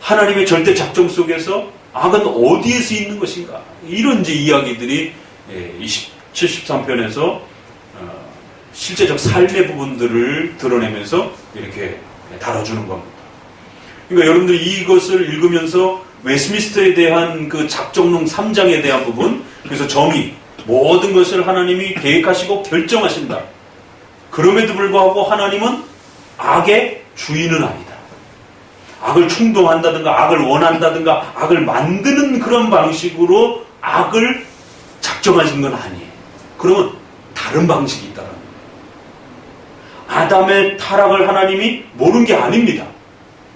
[SPEAKER 1] 하나님의 절대 작정 속에서 악은 어디에서 있는 것인가? 이런 이제 이야기들이 73편에서 실제적 삶의 부분들을 드러내면서 이렇게 다뤄주는 겁니다. 그러니까 여러분들이 이것을 읽으면서 웨스민스터에 대한 그 작정론 3장에 대한 부분, 그래서 정의, 모든 것을 하나님이 계획하시고 결정하신다. 그럼에도 불구하고 하나님은 악의 주인은 아니다. 악을 충동한다든가 악을 원한다든가 악을 만드는 그런 방식으로 악을 작정하신 건 아니에요. 그러면 다른 방식이 있다라는 거예요. 아담의 타락을 하나님이 모른 게 아닙니다.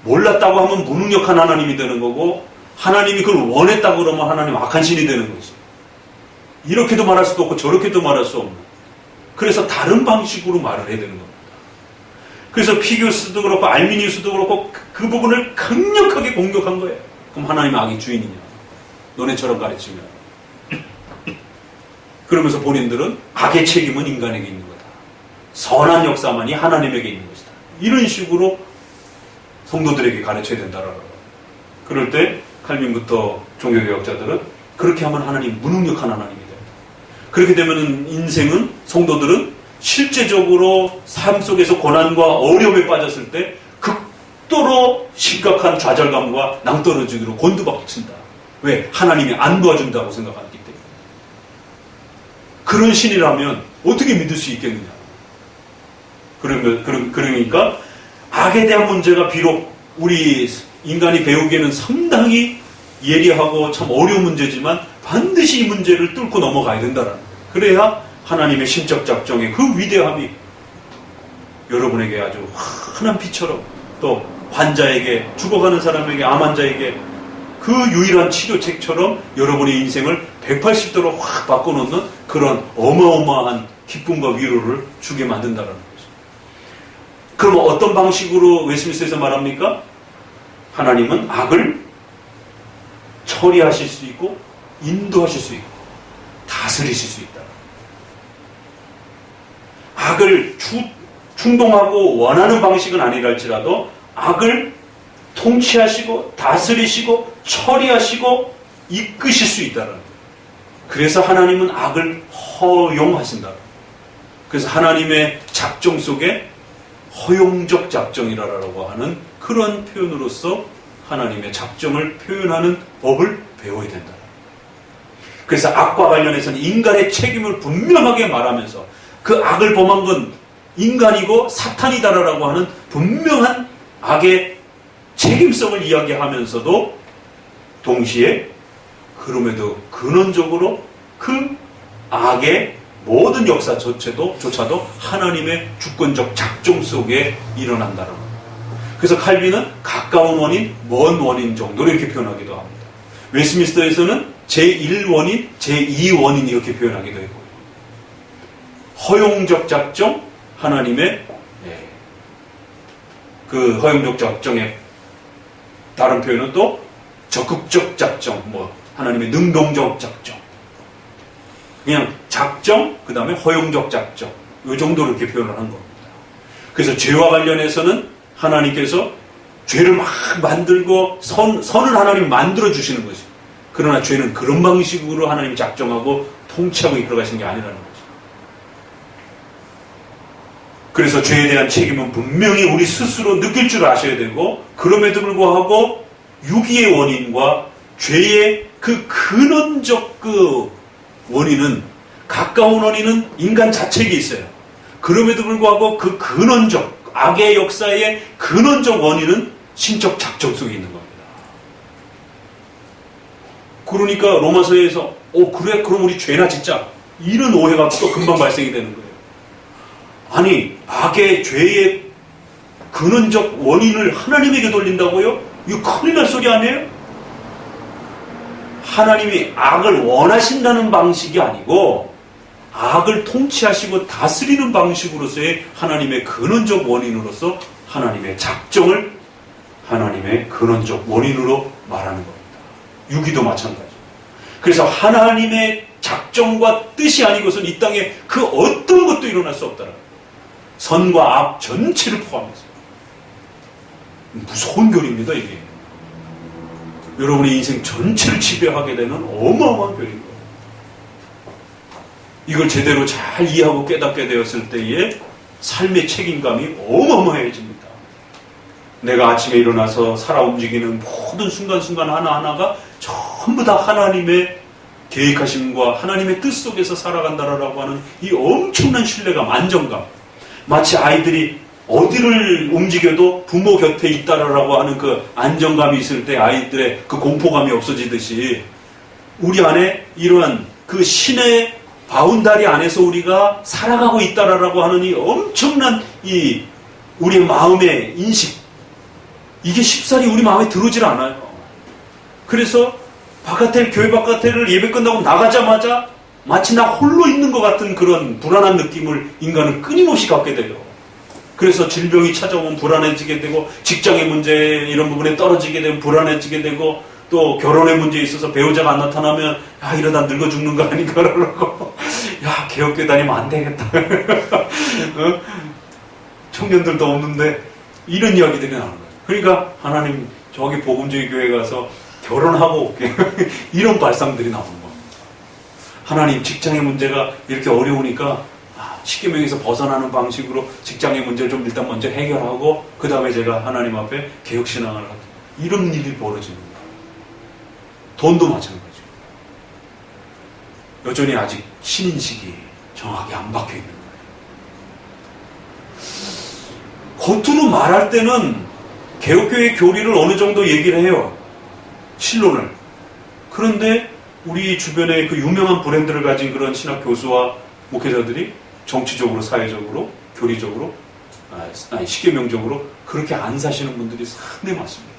[SPEAKER 1] 몰랐다고 하면 무능력한 하나님이 되는 거고 하나님이 그걸 원했다고 그러면 하나님 악한 신이 되는 거죠. 이렇게도 말할 수도 없고 저렇게도 말할 수 없는. 그래서 다른 방식으로 말을 해야 되는 겁니다. 그래서 피규스도 그렇고 알미니우스도 그렇고 그 부분을 강력하게 공격한 거예요. 그럼 하나님이 악의 주인이냐? 너네처럼 가르치면. 그러면서 본인들은 악의 책임은 인간에게 있는 거다. 선한 역사만이 하나님에게 있는 것이다. 이런 식으로 성도들에게 가르쳐야 된다라고. 그럴 때 칼빈부터 종교개혁자들은 그렇게 하면 하나님 무능력한 하나님이 된다. 그렇게 되면 인생은 성도들은 실제적으로 삶 속에서 고난과 어려움에 빠졌을 때 극도로 심각한 좌절감과 낭떠러지기로 곤두박친다. 왜? 하나님이 안 도와준다고 생각하기 때문에. 그런 신이라면 어떻게 믿을 수 있겠느냐. 그러니까 악에 대한 문제가 비록 우리 인간이 배우기에는 상당히 예리하고 참 어려운 문제지만 반드시 이 문제를 뚫고 넘어가야 된다라는 거예요. 그래야 하나님의 신적 작정의 그 위대함이 여러분에게 아주 환한 빛처럼 또 환자에게 죽어가는 사람에게 암 환자에게 그 유일한 치료책처럼 여러분의 인생을 180도로 확 바꿔놓는 그런 어마어마한 기쁨과 위로를 주게 만든다는 거죠. 그럼 어떤 방식으로 웨스민스터에서 말합니까? 하나님은 악을 처리하실 수 있고 인도하실 수 있고 다스리실 수 있다. 악을 충동하고 원하는 방식은 아니랄지라도 악을 통치하시고 다스리시고 처리하시고 이끄실 수 있다는 거예요. 그래서 하나님은 악을 허용하신다. 그래서 하나님의 작정 속에 허용적 작정이라고 하는 그런 표현으로서 하나님의 작정을 표현하는 법을 배워야 된다. 그래서 악과 관련해서는 인간의 책임을 분명하게 말하면서 그 악을 범한 건 인간이고 사탄이다라고 하는 분명한 악의 책임성을 이야기하면서도 동시에 그럼에도 근원적으로 그 악의 모든 역사조차도 하나님의 주권적 작정 속에 일어난다는 겁니다. 그래서 칼빈은 가까운 원인, 먼 원인 정도로 이렇게 표현하기도 합니다. 웨스민스터에서는 제1원인, 제2원인 이렇게 표현하기도 했고요. 허용적 작정, 하나님의 그 허용적 작정의 다른 표현은 또 적극적 작정, 하나님의 능동적 작정. 그냥 작정, 그 다음에 허용적 작정. 이 정도로 이렇게 표현을 한 겁니다. 그래서 죄와 관련해서는 하나님께서 죄를 막 만들고 선을 하나님 만들어 주시는 것이죠. 그러나 죄는 그런 방식으로 하나님이 작정하고 통치하고 이끌어가시는 게 아니라는 거죠. 그래서 죄에 대한 책임은 분명히 우리 스스로 느낄 줄 아셔야 되고, 그럼에도 불구하고 유기의 원인과 죄의 그 근원적 그 원인은, 가까운 원인은 인간 자체에 있어요. 그럼에도 불구하고 그 근원적 악의 역사의 근원적 원인은 신적 작정 속에 있는 겁니다. 그러니까 로마서에서 그래 그럼 우리 죄나 짓자, 이런 오해가 또 금방 발생이 되는 거예요. 아니, 악의 죄의 근원적 원인을 하나님에게 돌린다고요? 이거 큰일 날 소리 아니에요? 하나님이 악을 원하신다는 방식이 아니고 악을 통치하시고 다스리는 방식으로서의 하나님의 근원적 원인으로서 하나님의 작정을 하나님의 근원적 원인으로 말하는 겁니다. 유기도 마찬가지. 그래서 하나님의 작정과 뜻이 아니고선 이 땅에 그 어떤 것도 일어날 수 없다라. 선과 악 전체를 포함해서. 무서운 교리입니다, 이게. 여러분의 인생 전체를 지배하게 되는 어마어마한 교리인 거예요. 이걸 제대로 잘 이해하고 깨닫게 되었을 때에 삶의 책임감이 어마어마해집니다. 내가 아침에 일어나서 살아 움직이는 모든 순간순간 하나하나가 전부 다 하나님의 계획하심과 하나님의 뜻 속에서 살아간다라고 하는 이 엄청난 신뢰감, 안정감. 마치 아이들이 어디를 움직여도 부모 곁에 있다라고 하는 그 안정감이 있을 때 아이들의 그 공포감이 없어지듯이 우리 안에 이러한 그 신의 바운다리 안에서 우리가 살아가고 있다라고 하는 이 엄청난 이 우리의 마음의 인식, 이게 쉽사리 우리 마음에 들어오질 않아요. 그래서 교회 바깥에를 예배 끝나고 나가자마자 마치 나 홀로 있는 것 같은 그런 불안한 느낌을 인간은 끊임없이 갖게 돼요. 그래서 질병이 찾아오면 불안해지게 되고, 직장의 문제 이런 부분에 떨어지게 되면 불안해지게 되고, 또 결혼의 문제에 있어서 배우자가 안 나타나면 이러다 늙어 죽는 거 아닌가 그러고, 개혁교회 다니면 안 되겠다. 청년들도 없는데 이런 이야기들이 나오는 거예요. 그러니까 하나님 저기 복음주의 교회 가서 결혼하고 올게. 이런 발상들이 나오는 겁니다. 하나님 직장의 문제가 이렇게 어려우니까 십계명에서 벗어나는 방식으로 직장의 문제를 좀 일단 먼저 해결하고 그 다음에 제가 하나님 앞에 개혁신앙을 하고, 이런 일이 벌어지는 거예요. 돈도 마찬가지예요. 여전히 아직 신인식이 정확히 안 박혀 있는 거예요. 겉으로 말할 때는 개혁교회의 교리를 어느 정도 얘기를 해요. 신론을. 그런데 우리 주변에 그 유명한 브랜드를 가진 그런 신학 교수와 목회자들이 정치적으로, 사회적으로, 교리적으로, 십계명적으로 그렇게 안 사시는 분들이 상당히 많습니다.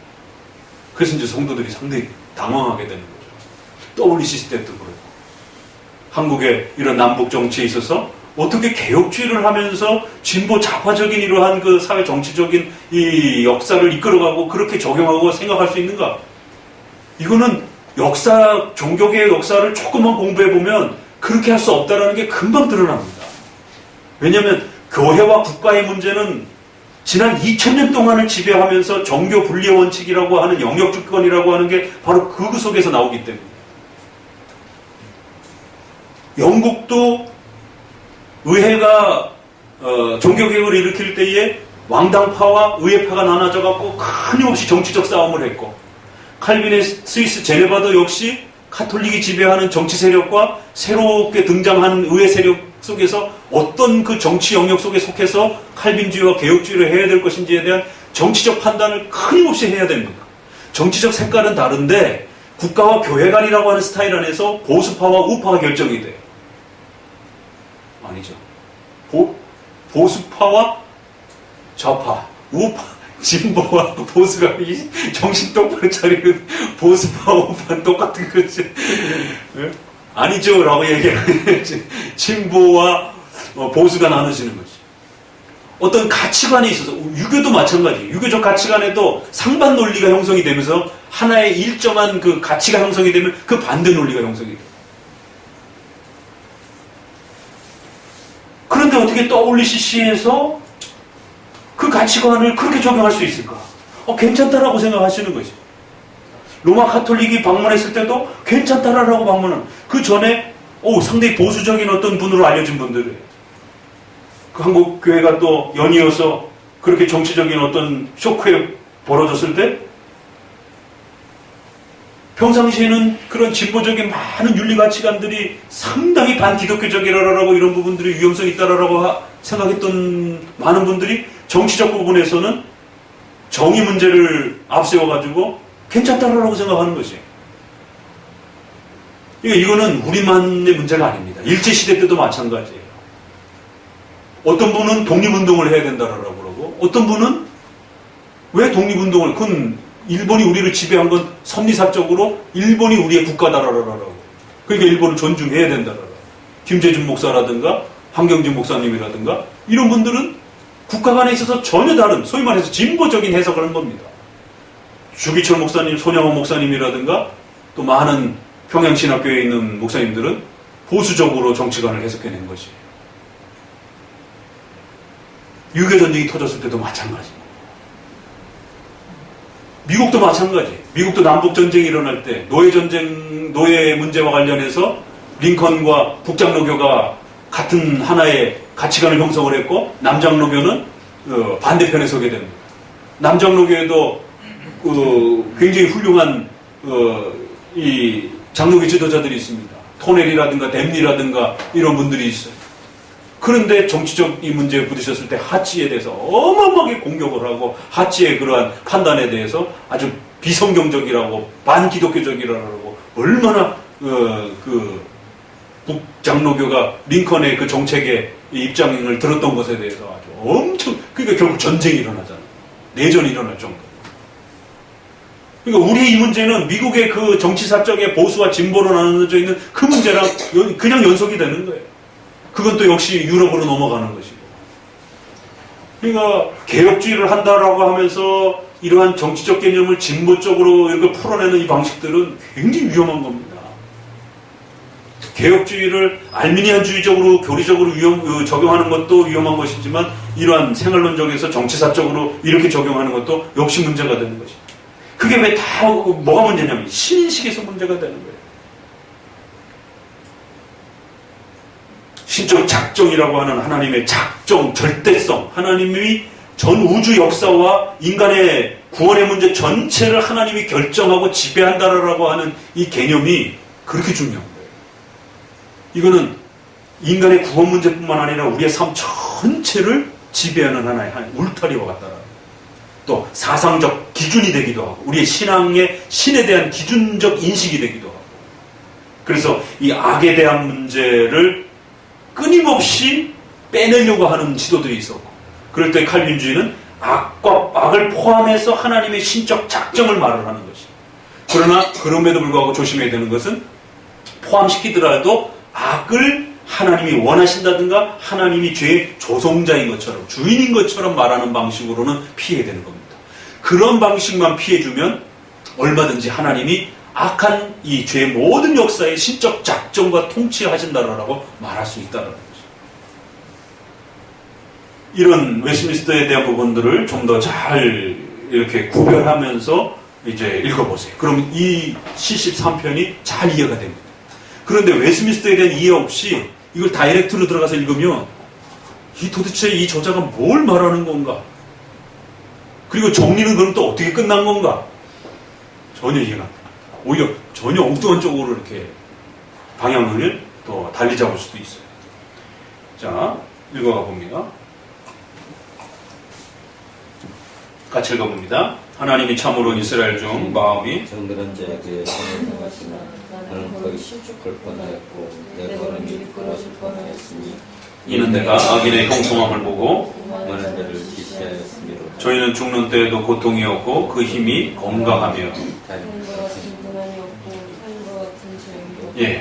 [SPEAKER 1] 그래서 이제 성도들이 상당히 당황하게 되는 거죠. 떠올리 시스템도 그렇고 한국의 이런 남북 정치에 있어서 어떻게 개혁주의를 하면서 진보 좌파적인 이러한 그 사회 정치적인 이 역사를 이끌어가고 그렇게 적용하고 생각할 수 있는가? 이거는 역사, 종교계의 역사를 조금만 공부해보면 그렇게 할 수 없다는 게 금방 드러납니다. 왜냐하면 교회와 국가의 문제는 지난 2000년 동안을 지배하면서 정교 분리의 원칙이라고 하는 영역주권이라고 하는 게 바로 그 속에서 나오기 때문에 영국도 의회가 종교개혁을 일으킬 때에 왕당파와 의회파가 나눠져갖고 끊임없이 정치적 싸움을 했고 칼빈의 스위스 제네바도 역시 카톨릭이 지배하는 정치 세력과 새롭게 등장한 의회 세력 속에서 어떤 그 정치 영역 속에 속해서 칼빈주의와 개혁주의를 해야 될 것인지에 대한 정치적 판단을 끊임없이 해야 됩니다. 정치적 색깔은 다른데 국가와 교회 간이라고 하는 스타일 안에서 보수파와 우파가 결정이 돼요. 아니죠. 보수파와 좌파, 우파, 진보와 보수가 정신 똑바로 차리는 보수파와 우파는 똑같은 거지. 네? 아니죠 라고 얘기하는 진보와 보수가 나눠지는 거지. 어떤 가치관에 있어서 유교도 마찬가지예요. 유교적 가치관에도 상반 논리가 형성이 되면서 하나의 일정한 그 가치가 형성이 되면 그 반대 논리가 형성이 돼요. 그런데 어떻게 WCC에서 그 가치관을 그렇게 적용할 수 있을까? 괜찮다라고 생각하시는 거죠. 로마 카톨릭이 방문했을 때도 괜찮다라고 방문은 그 전에 상당히 보수적인 어떤 분으로 알려진 분들이에요. 그 한국 교회가 또 연이어서 그렇게 정치적인 어떤 쇼크에 벌어졌을 때 평상시에는 그런 진보적인 많은 윤리 가치관들이 상당히 반기독교적이라고 이런 부분들이 위험성이 있다라고 생각했던 많은 분들이 정치적 부분에서는 정의 문제를 앞세워가지고 괜찮다라고 생각하는 것이에요. 이거는 우리만의 문제가 아닙니다. 일제시대 때도 마찬가지예요. 어떤 분은 독립운동을 해야 된다라고 그러고 어떤 분은 왜 독립운동을 그건 일본이 우리를 지배한 건 섭리사적으로 일본이 우리의 국가다라고 그러니까 일본을 존중해야 된다라고 김재준 목사라든가 황경진 목사님이라든가 이런 분들은 국가 간에 있어서 전혀 다른 소위 말해서 진보적인 해석을 한 겁니다. 주기철 목사님, 손양원 목사님이라든가 또 많은 평양신학교에 있는 목사님들은 보수적으로 정치관을 해석해낸 것이에요. 유교전쟁이 터졌을 때도 마찬가지입니다. 미국도 마찬가지예요. 미국도 남북전쟁이 일어날 때 노예 문제와 관련해서 링컨과 북장로교가 같은 하나의 가치관을 형성을 했고 남장로교는 반대편에 서게 됩니다. 남장로교에도 굉장히 훌륭한 이 장로교 지도자들이 있습니다. 토넬이라든가 댐리라든가 이런 분들이 있어요. 그런데 정치적 이 문제에 부딪혔을 때 하치에 대해서 어마어마하게 공격을 하고 하치의 그러한 판단에 대해서 아주 비성경적이라고 반기독교적이라고 얼마나 그 북장로교가 링컨의 그 정책의 입장을 들었던 것에 대해서 아주 엄청 그러니까 결국 전쟁이 일어나잖아요. 내전이 일어날 정도. 그러니까 우리의 이 문제는 미국의 그 정치사적의 보수와 진보로 나눠져 있는 그 문제랑 그냥 연속이 되는 거예요. 그건 또 역시 유럽으로 넘어가는 것이고. 그러니까 개혁주의를 한다라고 하면서 이러한 정치적 개념을 진보적으로 이렇게 풀어내는 이 방식들은 굉장히 위험한 겁니다. 개혁주의를 알미니안주의적으로 교리적으로 적용하는 것도 위험한 것이지만 이러한 생활론적에서 정치사적으로 이렇게 적용하는 것도 역시 문제가 되는 것입니다. 그게 왜 다 뭐가 문제냐면 신인식에서 문제가 되는 거예요. 신적 작정이라고 하는 하나님의 작정, 절대성, 하나님이 전 우주 역사와 인간의 구원의 문제 전체를 하나님이 결정하고 지배한다라고 하는 이 개념이 그렇게 중요한 거예요. 이거는 인간의 구원 문제뿐만 아니라 우리의 삶 전체를 지배하는 하나의 울타리와 같다라는 또 사상적 기준이 되기도 하고 우리의 신앙의 신에 대한 기준적 인식이 되기도 하고 그래서 이 악에 대한 문제를 끊임없이 빼내려고 하는 시도들이 있었고 그럴 때 칼빈주의는 악과 악을 포함해서 하나님의 신적 작정을 말을 하는 것이 그러나 그럼에도 불구하고 조심해야 되는 것은 포함시키더라도 악을 하나님이 원하신다든가 하나님이 죄의 조성자인 것처럼 주인인 것처럼 말하는 방식으로는 피해야 되는 겁니다. 그런 방식만 피해주면 얼마든지 하나님이 악한 이 죄의 모든 역사의 신적 작정과 통치하신다라고 말할 수 있다는 거죠. 이런 웨스트민스터에 대한 부분들을 좀 더 잘 이렇게 구별하면서 이제 읽어보세요. 그럼 이 73편이 잘 이해가 됩니다. 그런데 웨스트민스터에 대한 이해 없이 이걸 다이렉트로 들어가서 읽으면 도대체 이 저자가 뭘 말하는 건가? 그리고 정리는 그럼 또 어떻게 끝난 건가? 전혀 이해가 안 됩니다. 오히려 전혀 엉뚱한 쪽으로 이렇게 방향을 또 달리 잡을 수도 있어요. 자, 읽어가 봅니다. 같이 읽어봅니다. 하나님이 참으로 이스라엘 중 마음이
[SPEAKER 3] 정들은 자에 그의 손을 당하시나 나는 거의 실족할 뻔하였고 내 걸음이 미끄러질 뻔하였으니
[SPEAKER 1] 이는 내가 악인의 형통함을 보고
[SPEAKER 3] 많은 자를 기시하였으므로
[SPEAKER 1] 저희는 죽는 때에도 고통이 없고 그 힘이 건강하며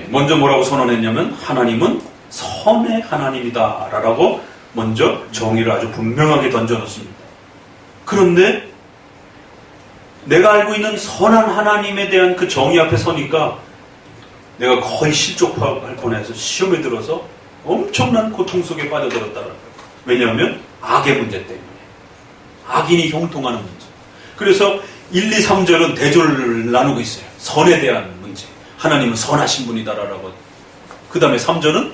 [SPEAKER 1] 먼저 뭐라고 선언했냐면 하나님은 선의 하나님이다 라고 먼저 정의를 아주 분명하게 던져놓습니다. 그런데 내가 알고 있는 선한 하나님에 대한 그 정의 앞에 서니까 내가 거의 실족할 뻔해서 시험에 들어서 엄청난 고통 속에 빠져들었다는 거예요. 왜냐하면 악의 문제 때문에. 악인이 형통하는 문제. 그래서 1, 2, 3절은 대조를 나누고 있어요. 선에 대한 문제. 하나님은 선하신 분이다라고. 그 다음에 3절은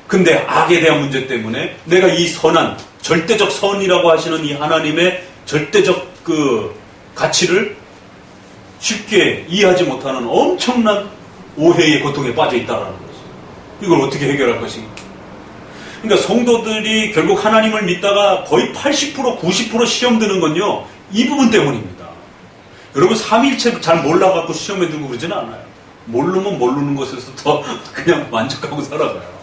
[SPEAKER 1] 근데 악에 대한 문제 때문에 내가 이 선한 절대적 선이라고 하시는 이 하나님의 절대적 그 가치를 쉽게 이해하지 못하는 엄청난 오해의 고통에 빠져 있다라는 거죠. 이걸 어떻게 해결할 것인가? 그러니까 성도들이 결국 하나님을 믿다가 거의 80%, 90% 시험 드는 건요, 이 부분 때문입니다. 여러분, 삼위일체 잘 몰라갖고 시험에 들고 그러지는 않아요. 모르면 모르는 것에서 더 그냥 만족하고 살아가요.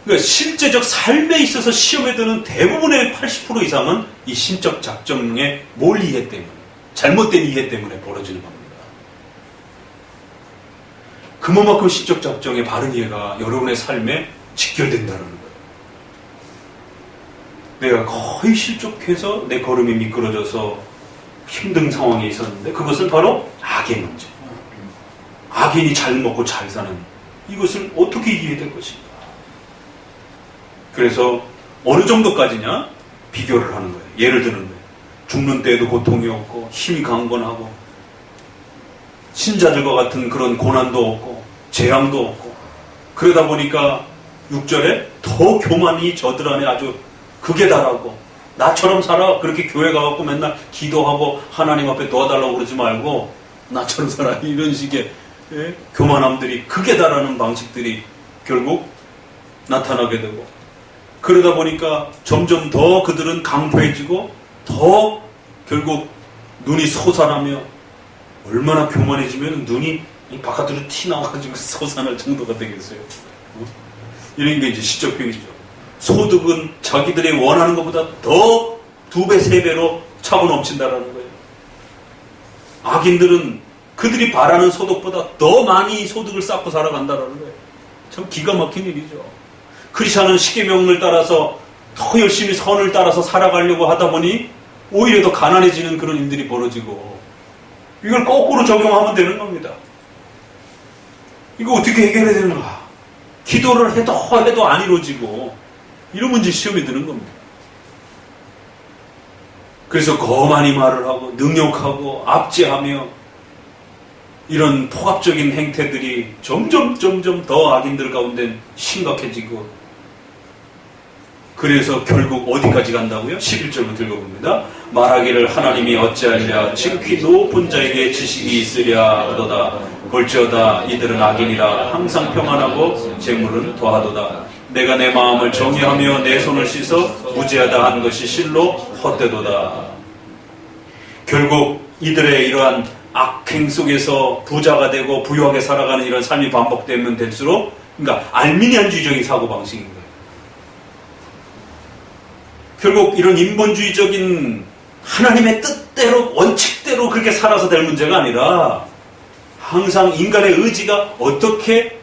[SPEAKER 1] 그러니까 실제적 삶에 있어서 시험에 드는 대부분의 80% 이상은 이 신적 작정의 몰 이해 때문에, 잘못된 이해 때문에 벌어지는 겁니다. 그만큼 신적 작정의 바른 이해가 여러분의 삶에 직결된다는 거예요. 내가 거의 실족해서 내 걸음이 미끄러져서 힘든 상황에 있었는데 그것은 바로 악의 문제. 악인이 잘 먹고 잘 사는 이것을 어떻게 이해될 것인가. 그래서 어느 정도까지냐? 비교를 하는 거예요. 예를 드는 거예요. 죽는 때에도 고통이 없고 힘이 강건하고 신자들과 같은 그런 고난도 없고 재앙도 없고 그러다 보니까 6절에 더 교만이 저들 안에 아주 극에 달하고 나처럼 살아. 그렇게 교회 가갖고 맨날 기도하고 하나님 앞에 도와달라고 그러지 말고 나처럼 살아. 이런 식의 교만함들이 극에 달하는 방식들이 결국 나타나게 되고 그러다 보니까 점점 더 그들은 강포해지고 더 결국 눈이 솟아나며 얼마나 교만해지면 눈이 바깥으로 티 나와가지고 솟아날 정도가 되겠어요. 이런 게 이제 시적병이죠. 소득은 자기들이 원하는 것보다 더 2배, 3배로 차고 넘친다라는 거예요. 악인들은 그들이 바라는 소득보다 더 많이 소득을 쌓고 살아간다라는 거예요. 참 기가 막힌 일이죠. 크리스천은 십계명을 따라서 더 열심히 선을 따라서 살아가려고 하다 보니 오히려 더 가난해지는 그런 일들이 벌어지고 이걸 거꾸로 적용하면 되는 겁니다. 이거 어떻게 해결해야 되는가? 기도를 해도 안 이루어지고 이러면 이제 시험이 드는 겁니다. 그래서 거만히 말을 하고 능욕하고 압제하며 이런 폭압적인 행태들이 점점 더 악인들 가운데 심각해지고 그래서 결국 어디까지 간다고요? 11절부터 읽어봅니다. 말하기를 하나님이 어찌하리랴 지극히 높은 자에게 지식이 있으랴 하도다. 볼지어다 이들은 악인이라 항상 평안하고 재물은 더하도다. 내가 내 마음을 정의하며 내 손을 씻어 무죄하다 한 것이 실로 헛되도다. 결국 이들의 이러한 악행 속에서 부자가 되고 부유하게 살아가는 이런 삶이 반복되면 될수록 그러니까 알미니안주의적인 사고방식인 거예요. 결국 이런 인본주의적인 하나님의 뜻대로 원칙대로 뜻대로 그렇게 살아서 될 문제가 아니라 항상 인간의 의지가 어떻게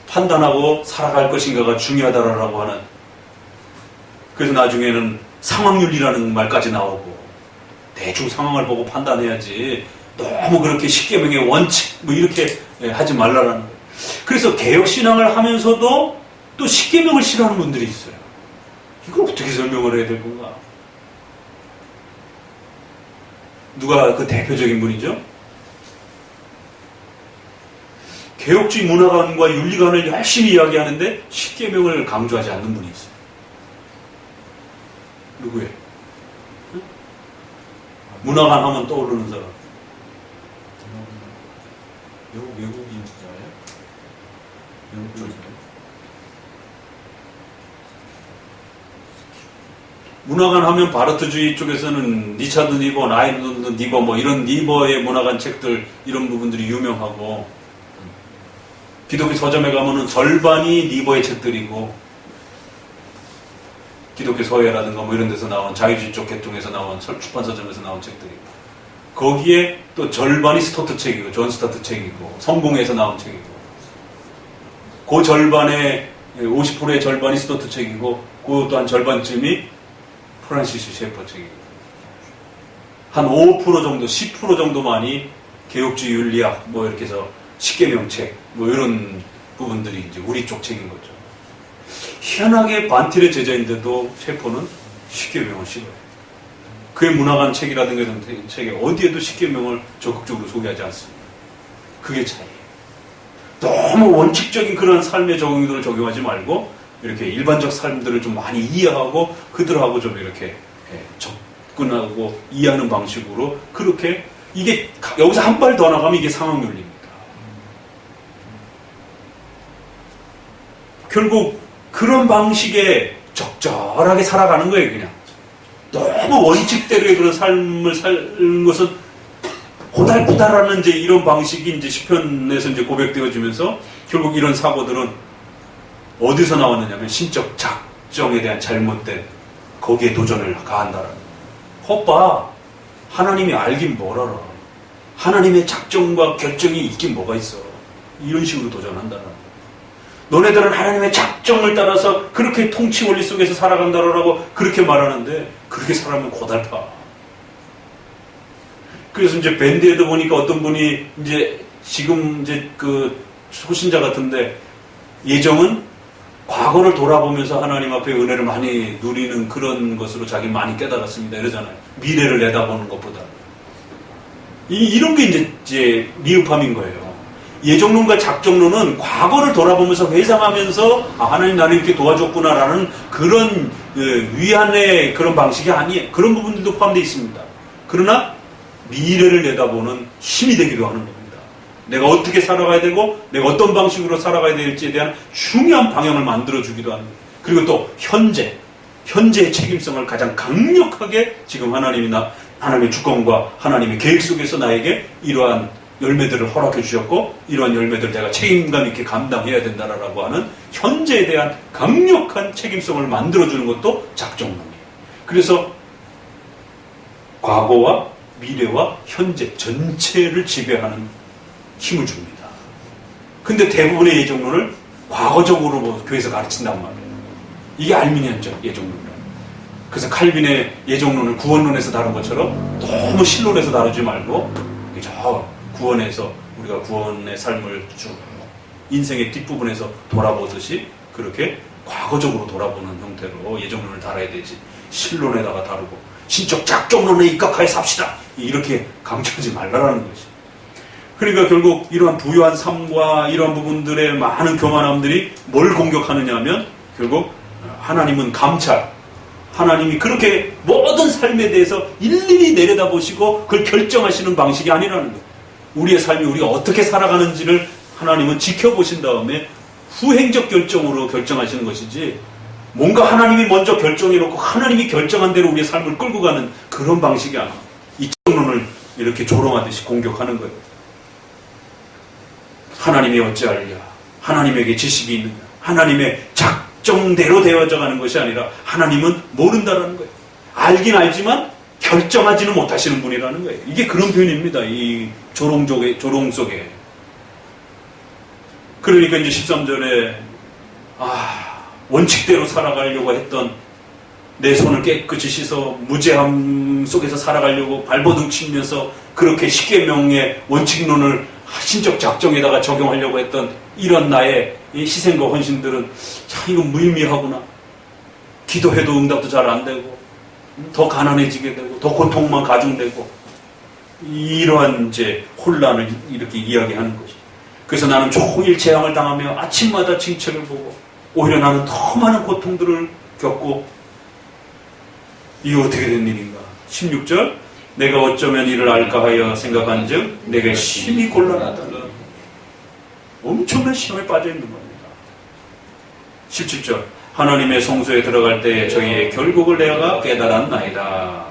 [SPEAKER 1] 판단하고 살아갈 것인가가 중요하다라고 하는, 그래서 나중에는 상황윤리라는 말까지 나오고, 대충 상황을 보고 판단해야지 너무 그렇게 십계명의 원칙 뭐 이렇게 하지 말라라는 거예요. 그래서 개혁신앙을 하면서도 또 십계명을 싫어하는 분들이 있어요. 이걸 어떻게 설명을 해야 될 건가? 누가 그 대표적인 분이죠? 개혁주의 문화관과 윤리관을 열심히 이야기하는데 십계명을 강조하지 않는 분이 있어요. 누구예요? 응? 문화관 하면 떠오르는 사람.
[SPEAKER 2] 외국인주자예요? 외국 쪽이요?
[SPEAKER 1] 문화관 하면 바르트주의 쪽에서는 리차드 니버, 라이너드 니버 뭐 이런 니버의 문화관 책들 이런 부분들이 유명하고, 기독교 서점에 가면은 절반이 니버의 책들이고, 기독교 서예라든가 뭐 이런 데서 나온 자유주의 쪽 계통에서 나온 출판서점에서 나온 책들이고, 거기에 또 절반이 스토트 책이고 존 스타트 책이고 성공에서 나온 책이고, 그 절반의 50%의 절반이 스토트 책이고, 그 또 한 절반쯤이 프란시스 셰퍼 책이고, 한 5% 정도 10% 정도만이 개혁주의 윤리학 뭐 이렇게 해서 십계명 책 뭐 이런 부분들이 이제 우리 쪽 책인 거죠. 희한하게 반틸의 제자인데도 셰퍼는 십계명을 싫어해요. 그의 문화관 책이라든가 이런 책에 어디에도 십계명을 적극적으로 소개하지 않습니다. 그게 차이예요. 너무 원칙적인 그런 삶의 적용들을 적용하지 말고 이렇게 일반적 삶들을 좀 많이 이해하고 그들하고 좀 이렇게 접근하고 이해하는 방식으로, 그렇게 이게 여기서 한 발 더 나가면 이게 상황윤리입니다. 결국 그런 방식에 적절하게 살아가는 거예요. 그냥 너무 원칙대로의 그런 삶을 사는 것은 고달프다라는 이제 이런 방식이 이제 시편에서 이제 고백되어지면서, 결국 이런 사고들은 어디서 나왔느냐면 신적 작정에 대한 잘못된 거기에 도전을 가한다라는 거예요. 봐, 하나님이 알긴 뭘 알아. 하나님의 작정과 결정이 있긴 뭐가 있어. 이런 식으로 도전한다는 거예요. 너네들은 하나님의 작정을 따라서 그렇게 통치 원리 속에서 살아간다라고 그렇게 말하는데, 그렇게 살아가면 고달파. 그래서 이제 밴드에도 보니까 어떤 분이 이제 지금 이제 그 소신자 같은데, 예정은 과거를 돌아보면서 하나님 앞에 은혜를 많이 누리는 그런 것으로 자기 많이 깨달았습니다 이러잖아요. 미래를 내다보는 것보다. 이런 게 이제 미흡함인 거예요. 예정론과 작정론은 과거를 돌아보면서 회상하면서 하나님 나를 이렇게 도와줬구나라는 그런 위안의 그런 방식이 아니에요. 그런 부분들도 포함되어 있습니다. 그러나 미래를 내다보는 힘이 되기도 하는 겁니다. 내가 어떻게 살아가야 되고 내가 어떤 방식으로 살아가야 될지에 대한 중요한 방향을 만들어주기도 하는 거예요. 그리고 또 현재의 책임성을 가장 강력하게 지금 하나님의 주권과 하나님의 계획 속에서 나에게 이러한 열매들을 허락해 주셨고, 이러한 열매들을 내가 책임감 있게 감당해야 된다라고 하는 현재에 대한 강력한 책임성을 만들어주는 것도 작정론이에요. 그래서 과거와 미래와 현재 전체를 지배하는 힘을 줍니다. 근데 대부분의 예정론을 과거적으로 교회에서 가르친단 말이에요. 이게 알미니안적 예정론이에요. 그래서 칼빈의 예정론을 구원론에서 다룬 것처럼 너무 신론에서 다루지 말고 저 구원에서 우리가 구원의 삶을 쭉 인생의 뒷부분에서 돌아보듯이 그렇게 과거적으로 돌아보는 형태로 예정론을 다뤄야 되지, 신론에다가 다루고 신적 작정론에 입각하여 삽시다 이렇게 강조하지 말라라는 것이. 그러니까 결국 이러한 부유한 삶과 이러한 부분들의 많은 교만함들이 뭘 공격하느냐 하면, 결국 하나님은 감찰, 하나님이 그렇게 모든 삶에 대해서 일일이 내려다보시고 그걸 결정하시는 방식이 아니라는 거예요. 우리의 삶이 우리가 어떻게 살아가는지를 하나님은 지켜보신 다음에 후행적 결정으로 결정하시는 것이지, 뭔가 하나님이 먼저 결정해놓고 하나님이 결정한 대로 우리의 삶을 끌고 가는 그런 방식이 아니에요. 이정론을 이렇게 조롱하듯이 공격하는 거예요. 하나님이 어찌하리냐, 하나님에게 지식이 있느냐, 하나님의 작정대로 되어져 가는 것이 아니라 하나님은 모른다라는 거예요. 알긴 알지만 결정하지는 못하시는 분이라는 거예요. 이게 그런 표현입니다. 이 조롱 속에. 그러니까 이제 13절에 원칙대로 살아가려고 했던 내 손을 깨끗이 씻어 무죄함 속에서 살아가려고 발버둥 치면서 그렇게 십계명의 원칙론을 신적 작정에다가 적용하려고 했던 이런 나의 이 희생과 헌신들은 참 이거 무의미하구나. 기도해도 응답도 잘 안 되고 더 가난해지게 되고 더 고통만 가중되고 이러한 이제 혼란을 이렇게 이야기하는 거죠. 그래서 나는 종일 재앙을 당하며 아침마다 징체를 보고 오히려 나는 더 많은 고통들을 겪고 이거 어떻게 된 일인가. 16절 내가 어쩌면 이를 알까 하여 생각한즉 내게 심히 곤란하다. 엄청난 시험에 빠져 있는 겁니다. 17절 하나님의 성소에 들어갈 때 저희의 결국을 내가 깨달았나이다.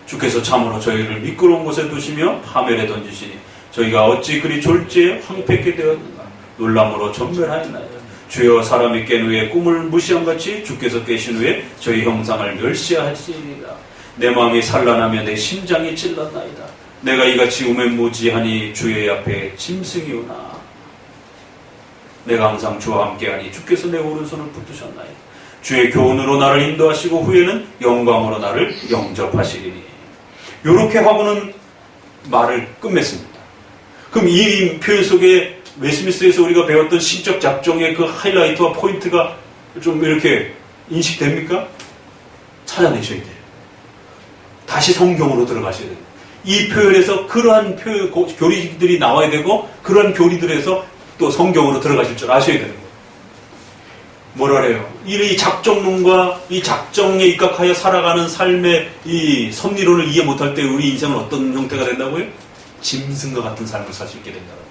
[SPEAKER 1] 주께서 참으로 저희를 미끄러운 곳에 두시며 파멸에 던지시니 저희가 어찌 그리 졸지에 황폐케 되었는가. 놀람으로 전멸하였나이다. 주여 사람이 깬 후에 꿈을 무시함같이 주께서 깨신 후에 저희 형상을 멸시하시리이다. 내 마음이 산란하며 내 심장이 찔렀나이다. 내가 이같이 우매무지하니 주의 앞에 짐승이오나. 내가 항상 주와 함께하니 주께서 내 오른손을 붙드셨나이다. 주의 교훈으로 나를 인도하시고 후에는 영광으로 나를 영접하시리니. 이렇게 하고는 말을 끝맺습니다. 그럼 이 표현 속에 웨스트민스터에서 우리가 배웠던 신적 작정의 그 하이라이트와 포인트가 좀 이렇게 인식됩니까? 찾아내셔야 돼요. 다시 성경으로 들어가셔야 돼요. 이 표현에서 그러한 교리들이 나와야 되고 그러한 교리들에서 또 성경으로 들어가실 줄 아셔야 되는 거예요. 뭐라래요? 이 작정론과 이 작정에 입각하여 살아가는 삶의 이 섭리론을 이해 못할 때 우리 인생은 어떤 형태가 된다고요? 짐승과 같은 삶을 살 수 있게 된다고.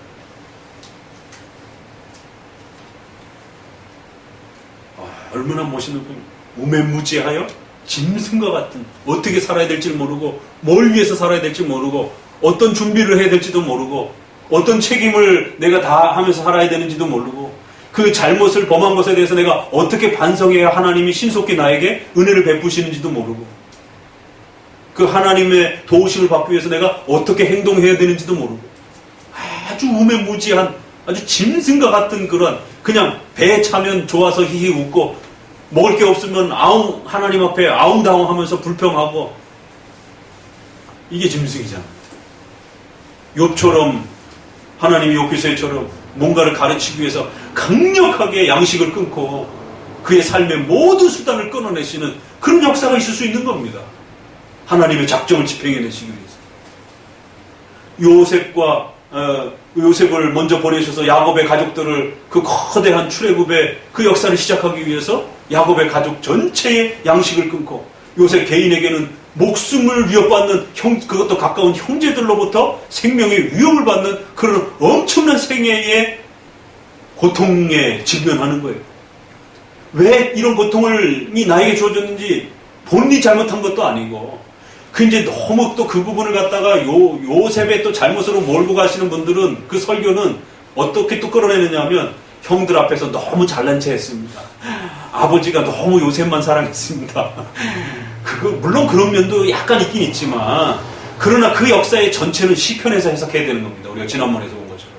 [SPEAKER 1] 얼마나 멋있는 분. 우매무지하여 짐승과 같은, 어떻게 살아야 될지 모르고 뭘 위해서 살아야 될지 모르고 어떤 준비를 해야 될지도 모르고 어떤 책임을 내가 다 하면서 살아야 되는지도 모르고 그 잘못을 범한 것에 대해서 내가 어떻게 반성해야 하나님이 신속히 나에게 은혜를 베푸시는지도 모르고 그 하나님의 도우심을 받기 위해서 내가 어떻게 행동해야 되는지도 모르고 아주 우매무지한 아주 짐승과 같은 그런, 그냥 배에 차면 좋아서 히히 웃고 먹을 게 없으면 하나님 앞에 아웅다웅 하면서 불평하고, 이게 짐승이잖아. 욥처럼, 하나님이 욥기서처럼 뭔가를 가르치기 위해서 강력하게 양식을 끊고 그의 삶의 모든 수단을 끊어내시는 그런 역사가 있을 수 있는 겁니다. 하나님의 작정을 집행해내시기 위해서. 요셉을 먼저 보내셔서 야곱의 가족들을 그 거대한 출애굽의 그 역사를 시작하기 위해서 야곱의 가족 전체의 양식을 끊고 요셉 개인에게는 목숨을 위협받는 그것도 가까운 형제들로부터 생명의 위협을 받는 그런 엄청난 생애의 고통에 직면하는 거예요. 왜 이런 고통이 나에게 주어졌는지 본인이 잘못한 것도 아니고, 그 이제 너무 또 그 부분을 갖다가 요셉의 또 잘못으로 몰고 가시는 분들은 그 설교는 어떻게 또 끌어내느냐면 형들 앞에서 너무 잘난 체 했습니다. 아버지가 너무 요셉만 사랑했습니다. 물론 그런 면도 약간 있긴 있지만, 그러나 그 역사의 전체는 시편에서 해석해야 되는 겁니다. 우리가 지난번에서 본 것처럼.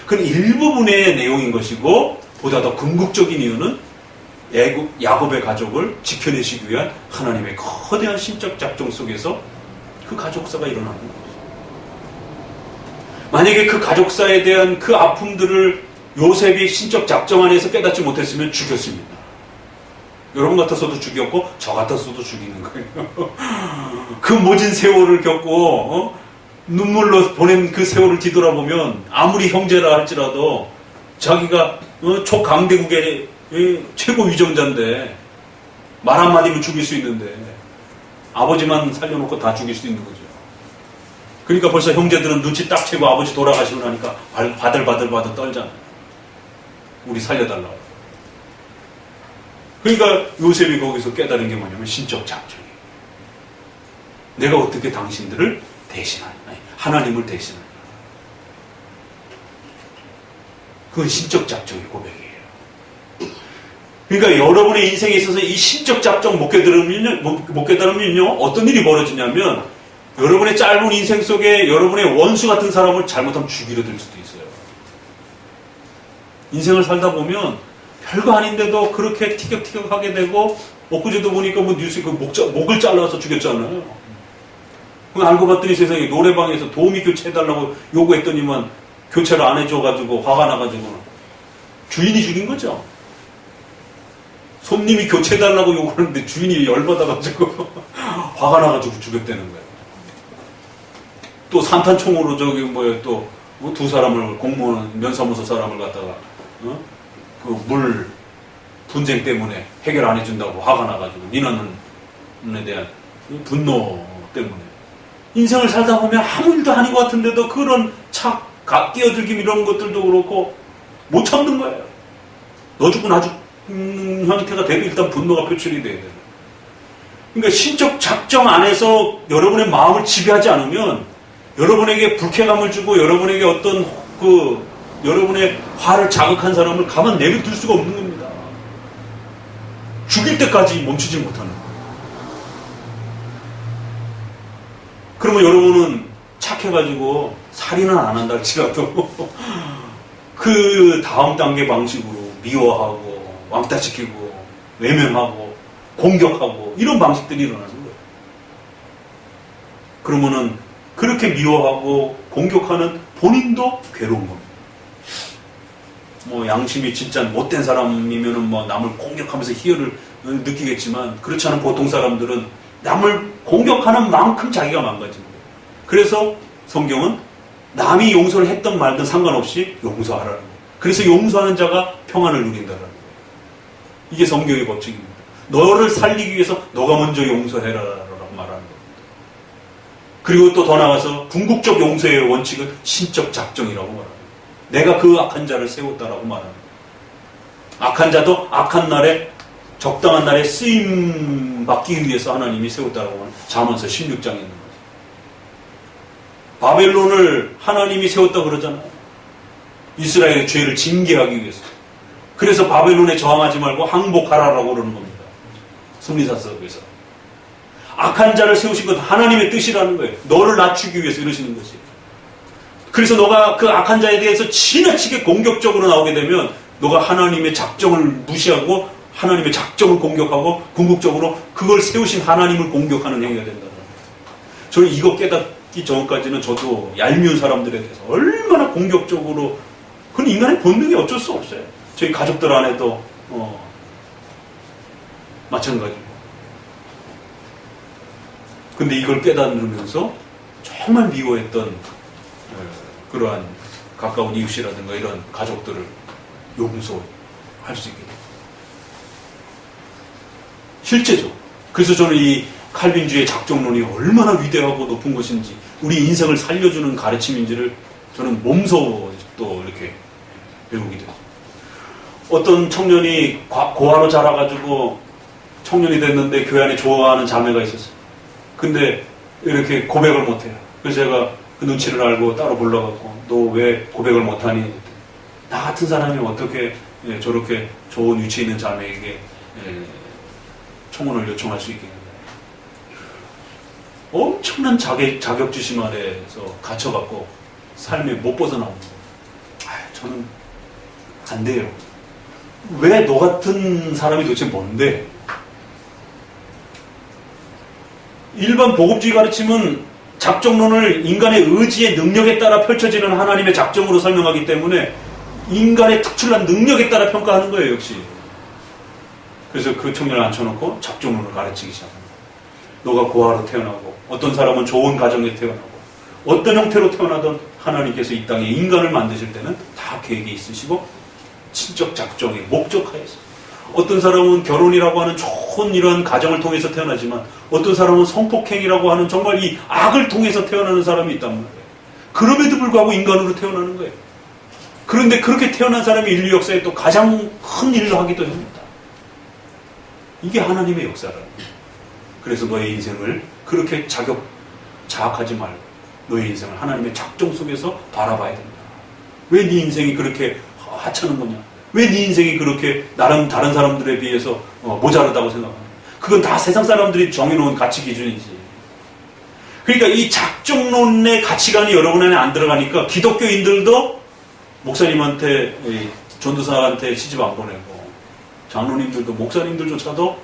[SPEAKER 1] 그건 일부분의 내용인 것이고, 보다 더 궁극적인 이유는 야곱의 가족을 지켜내시기 위한 하나님의 거대한 신적 작정 속에서 그 가족사가 일어나는 거죠. 만약에 그 가족사에 대한 그 아픔들을 요셉이 신적 작정 안에서 깨닫지 못했으면 죽였습니다. 여러분 같아서도 죽였고 저 같아서도 죽이는 거예요. 그 모진 세월을 겪고 눈물로 보낸 그 세월을 뒤돌아보면 아무리 형제라 할지라도 자기가 초강대국의 최고 위정자인데 말 한마디면 죽일 수 있는데 아버지만 살려놓고 다 죽일 수 있는 거죠. 그러니까 벌써 형제들은 눈치 딱 채고 아버지 돌아가시고 나니까 바들바들 떨잖아요. 우리 살려달라고. 그러니까 요셉이 거기서 깨달은 게 뭐냐면 신적 작정이에요. 내가 어떻게 당신들을 대신하냐, 하나님을 대신하냐. 그건 신적 작정의 고백이에요. 그러니까 여러분의 인생에 있어서 이 신적 작정 못 깨달으면요, 어떤 일이 벌어지냐면, 여러분의 짧은 인생 속에 여러분의 원수 같은 사람을 잘못하면 죽이려 들 수도 있어요. 인생을 살다 보면 별거 아닌데도 그렇게 티격태격하게 되고, 엊그제도 보니까 뭐 뉴스에 그 목을 잘라서 죽였잖아요. 알고 봤더니 세상에 노래방에서 도우미 교체해달라고 요구했더니만 교체를 안 해줘가지고 화가 나가지고 주인이 죽인 거죠. 손님이 교체해달라고 요구하는데 주인이 열받아가지고 화가 나가지고 죽였다는 거예요. 또 산탄총으로 또 두 사람을 공무원 면사무소 사람을 갖다가 그 물 분쟁 때문에 해결 안 해준다고 화가 나가지고 민원에 대한 분노 때문에 인생을 살다 보면 아무 일도 아닌 것 같은데도 그런 끼어들기 이런 것들도 그렇고 못 참는 거예요. 너 죽고 나 죽는 형태가 돼도 일단 분노가 표출이 돼야 돼요. 그러니까 신적 작정 안에서 여러분의 마음을 지배하지 않으면 여러분에게 불쾌감을 주고 여러분에게 어떤 여러분의 화를 자극한 사람을 가만 내버려둘 수가 없는 겁니다. 죽일 때까지 멈추지 못하는 거예요. 그러면 여러분은 착해가지고 살인은 안 한다 할지라도 그 다음 단계 방식으로 미워하고 왕따시키고 외면하고 공격하고 이런 방식들이 일어나는 거예요. 그러면은 그렇게 미워하고 공격하는 본인도 괴로운 겁니다. 뭐 양심이 진짜 못된 사람이면은 뭐 남을 공격하면서 희열을 느끼겠지만 그렇지 않은 보통 사람들은 남을 공격하는 만큼 자기가 망가지는 거예요. 그래서 성경은 남이 용서를 했던 말든 상관없이 용서하라는 거예요. 그래서 용서하는 자가 평안을 누린다라는 거예요. 이게 성경의 법칙입니다. 너를 살리기 위해서 너가 먼저 용서해라라고 말하는 겁니다. 그리고 또 더 나아가서 궁극적 용서의 원칙은 신적 작정이라고 말합니다. 내가 그 악한 자를 세웠다라고 말합니다. 악한 자도 악한 날에 적당한 날에 쓰임 받기 위해서 하나님이 세웠다라고 하는 잠언서 16장에 있는 거죠. 바벨론을 하나님이 세웠다 그러잖아요. 이스라엘의 죄를 징계하기 위해서. 그래서 바벨론에 저항하지 말고 항복하라라고 그러는 겁니다. 섭리사서에서. 악한 자를 세우신 것 하나님의 뜻이라는 거예요. 너를 낮추기 위해서 이러시는 것이. 그래서 너가 그 악한 자에 대해서 지나치게 공격적으로 나오게 되면 너가 하나님의 작정을 무시하고 하나님의 작정을 공격하고 궁극적으로 그걸 세우신 하나님을 공격하는 행위가 된다. 저는 이거 깨닫기 전까지는 저도 얄미운 사람들에 대해서 얼마나 공격적으로 그건 인간의 본능이 어쩔 수 없어요. 저희 가족들 안에도 마찬가지고. 근데 이걸 깨닫으면서 정말 미워했던 그러한 가까운 이웃이라든가 이런 가족들을 용서할 수 있게 됩니다. 실제죠. 그래서 저는 이 칼빈주의 작정론이 얼마나 위대하고 높은 것인지 우리 인생을 살려주는 가르침인지를 저는 몸소 또 이렇게 배우게 돼요. 어떤 청년이 고아로 자라가지고 청년이 됐는데 교회 안에 좋아하는 자매가 있었어요. 근데 이렇게 고백을 못해요. 그래서 제가 그 눈치를 알고 따로 불러갖고 너 왜 고백을 못하니? 나 같은 사람이 어떻게 저렇게 좋은 위치에 있는 자매에게 청혼을 요청할 수 있겠느냐. 엄청난 자격지심 아래에서 갇혀갖고 삶에 못 벗어나오는 거예요. 저는 안 돼요. 왜 너 같은 사람이 도대체 뭔데? 일반 복음주의 가르침은 작정론을 인간의 의지의 능력에 따라 펼쳐지는 하나님의 작정으로 설명하기 때문에 인간의 특출난 능력에 따라 평가하는 거예요, 역시. 그래서 그 청년을 앉혀놓고 작정론을 가르치기 시작합니다. 너가 고아로 태어나고 어떤 사람은 좋은 가정에 태어나고 어떤 형태로 태어나든 하나님께서 이 땅에 인간을 만드실 때는 다 계획이 있으시고 친적 작정에 목적하여서 어떤 사람은 결혼이라고 하는 좋은 이런 가정을 통해서 태어나지만 어떤 사람은 성폭행이라고 하는 정말 이 악을 통해서 태어나는 사람이 있단 말이에요. 그럼에도 불구하고 인간으로 태어나는 거예요. 그런데 그렇게 태어난 사람이 인류 역사에 또 가장 큰 일을 하기도 합니다. 이게 하나님의 역사라는 거예요. 그래서 너의 인생을 그렇게 자학하지 말고 너의 인생을 하나님의 작정 속에서 바라봐야 된다. 왜 네 인생이 그렇게 하찮은 거냐? 왜 네 인생이 그렇게 나름 다른 사람들에 비해서 모자르다고 생각하냐? 그건 다 세상 사람들이 정해놓은 가치 기준이지. 그러니까 이 작정론의 가치관이 여러분 안에 안 들어가니까 기독교인들도 목사님한테, 전도사한테 시집 안 보내고, 장로님들도, 목사님들조차도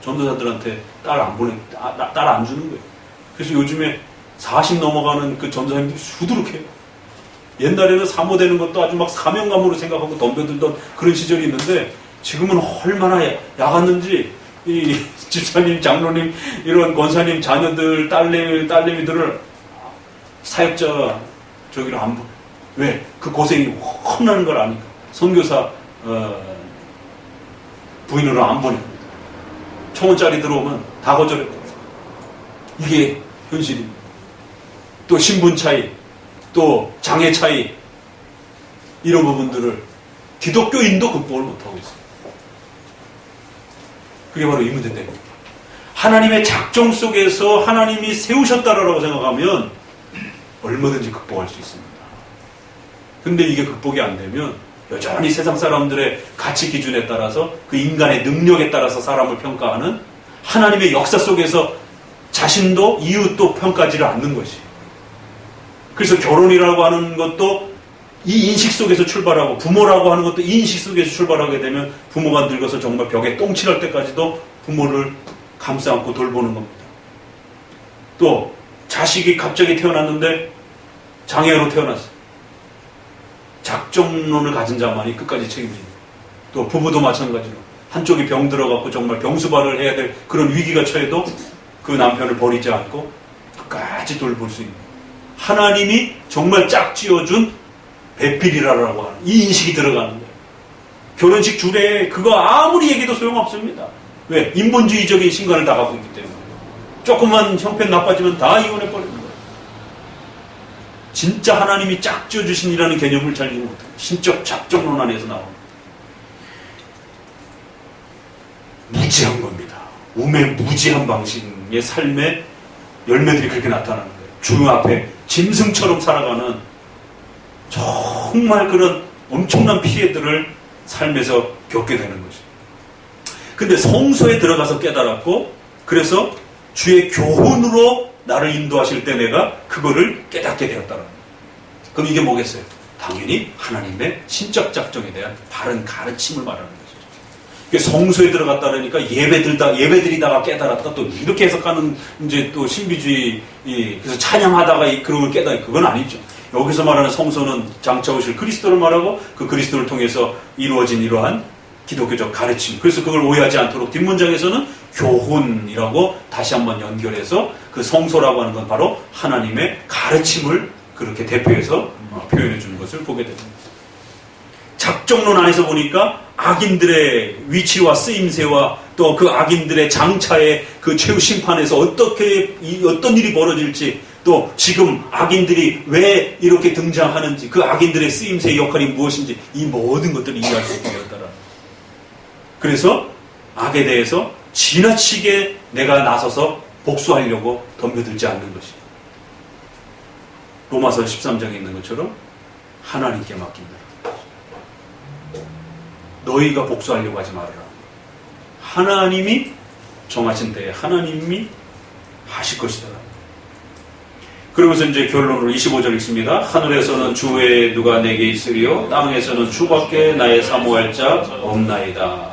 [SPEAKER 1] 전도사들한테 딸 안 주는 거예요. 그래서 요즘에 40 넘어가는 그 전도사님들이 수두룩해요. 옛날에는 사모되는 것도 아주 막 사명감으로 생각하고 덤벼들던 그런 시절이 있는데, 지금은 얼마나 야갔는지, 이 집사님, 장로님, 이런 권사님 자녀들, 딸내미들을 사역자 저기로 안 보내. 왜? 그 고생이 훤하는 걸 아니까. 선교사 부인으로 안 보내. 1,000원짜리 들어오면 다 거절했다. 이게 현실입니다. 또 신분 차이, 또 장애 차이, 이런 부분들을 기독교인도 극복을 못하고 있어요. 그게 바로 이 문제 때문입니다. 하나님의 작정 속에서 하나님이 세우셨다라고 생각하면 얼마든지 극복할 수 있습니다. 근데 이게 극복이 안 되면 여전히 세상 사람들의 가치 기준에 따라서 그 인간의 능력에 따라서 사람을 평가하는 하나님의 역사 속에서 자신도 이웃도 평가하지를 않는 것이. 그래서 결혼이라고 하는 것도 이 인식 속에서 출발하고, 부모라고 하는 것도 이 인식 속에서 출발하게 되면 부모가 늙어서 정말 벽에 똥칠할 때까지도 부모를 감싸 안고 돌보는 겁니다. 또 자식이 갑자기 태어났는데 장애로 태어났어요. 작정론을 가진 자만이 끝까지 책임집니다. 또 부부도 마찬가지로 한쪽이 병 들어갖고 정말 병수발을 해야 될 그런 위기가 처해도 그 남편을 버리지 않고 끝까지 돌볼 수 있는, 하나님이 정말 짝지어준 배필이라고 하는 이 인식이 들어가는 거예요. 결혼식 주례에 그거 아무리 얘기도 소용없습니다. 왜? 인본주의적인 신관을 다 갖고 있기 때문에. 조금만 형편 나빠지면 다 이혼해버리는 거예요. 진짜 하나님이 짝지어주신이라는 개념을 잘 이해 못해요. 신적 작정론 안에서 나옵니다. 무지한 겁니다. 우매무지한 방식의 삶의 열매들이 그렇게 나타나는 거예요. 주 앞에 짐승처럼 살아가는 정말 그런 엄청난 피해들을 삶에서 겪게 되는 거죠. 근데 성소에 들어가서 깨달았고, 그래서 주의 교훈으로 나를 인도하실 때 내가 그거를 깨닫게 되었다는 거예요. 그럼 이게 뭐겠어요? 당연히 하나님의 신적 작정에 대한 바른 가르침을 말하는 거죠. 성소에 들어갔다 그러니까 예배드리다가 깨달았다, 또 이렇게 해석하는 이제 또 신비주의, 그래서 찬양하다가 그런 걸 깨달은, 그건 아니죠. 여기서 말하는 성소는 장차 오실 그리스도를 말하고, 그 그리스도를 통해서 이루어진 이러한 기독교적 가르침. 그래서 그걸 오해하지 않도록 뒷문장에서는 교훈이라고 다시 한번 연결해서 그 성소라고 하는 건 바로 하나님의 가르침을 그렇게 대표해서 표현해 주는 것을 보게 됩니다. 작정론 안에서 보니까 악인들의 위치와 쓰임새와 또 그 악인들의 장차의 그 최후 심판에서 어떤 일이 벌어질지, 또 지금 악인들이 왜 이렇게 등장하는지, 그 악인들의 쓰임새의 역할이 무엇인지, 이 모든 것들을 이해할 수 있게 되었다라. 그래서 악에 대해서 지나치게 내가 나서서 복수하려고 덤벼들지 않는 것이, 로마서 13장에 있는 것처럼 하나님께 맡긴다. 너희가 복수하려고 하지 말아라. 하나님이 정하신 때에 하나님이 하실 것이다. 그러면서 이제 결론으로 25절 읽습니다. 하늘에서는 주 외에 누가 내게 있으리요, 땅에서는 주밖에 나의 사모할 자 없나이다.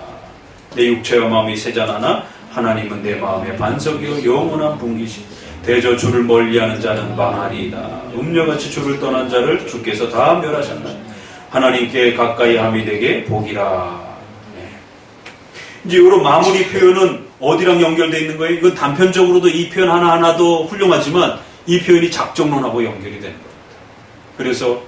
[SPEAKER 1] 내 육체와 마음이 세잔하나 하나님은 내 마음의 반석이요 영원한 분기시. 대저 주를 멀리하는 자는 망하리이다. 음녀같이 주를 떠난 자를 주께서 다 멸하셨나니 하나님께 가까이 함이 되게 복이라. 네. 이제 이런 마무리 표현은 어디랑 연결되어 있는 거예요? 이건 단편적으로도 이 표현 하나하나도 훌륭하지만 이 표현이 작정론하고 연결이 되는 겁니다. 그래서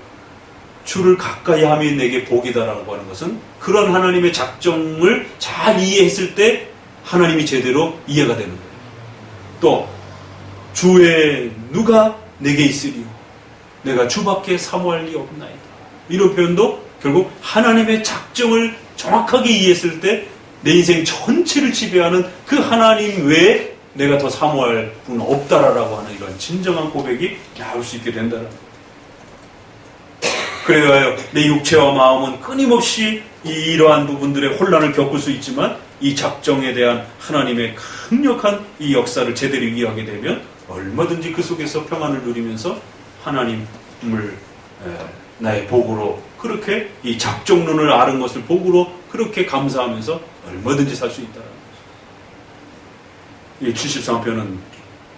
[SPEAKER 1] 주를 가까이 함이 내게 복이다라고 하는 것은 그런 하나님의 작정을 잘 이해했을 때 하나님이 제대로 이해가 되는 거예요. 또 주에 누가 내게 있으리요, 내가 주밖에 사모할 리 없나이다. 이런 표현도 결국 하나님의 작정을 정확하게 이해했을 때 내 인생 전체를 지배하는 그 하나님 외에 내가 더 사모할 분은 없다라고 하는 이런 진정한 고백이 나올 수 있게 된다는 거예요. 그래야 내 육체와 마음은 끊임없이 이러한 부분들의 혼란을 겪을 수 있지만 이 작정에 대한 하나님의 강력한 이 역사를 제대로 이해하게 되면 얼마든지 그 속에서 평안을 누리면서 하나님을 나의 복으로 그렇게 이 작정론을 아는 것을 복으로 그렇게 감사하면서 얼마든지 살 수 있다는 거죠. 이 73편은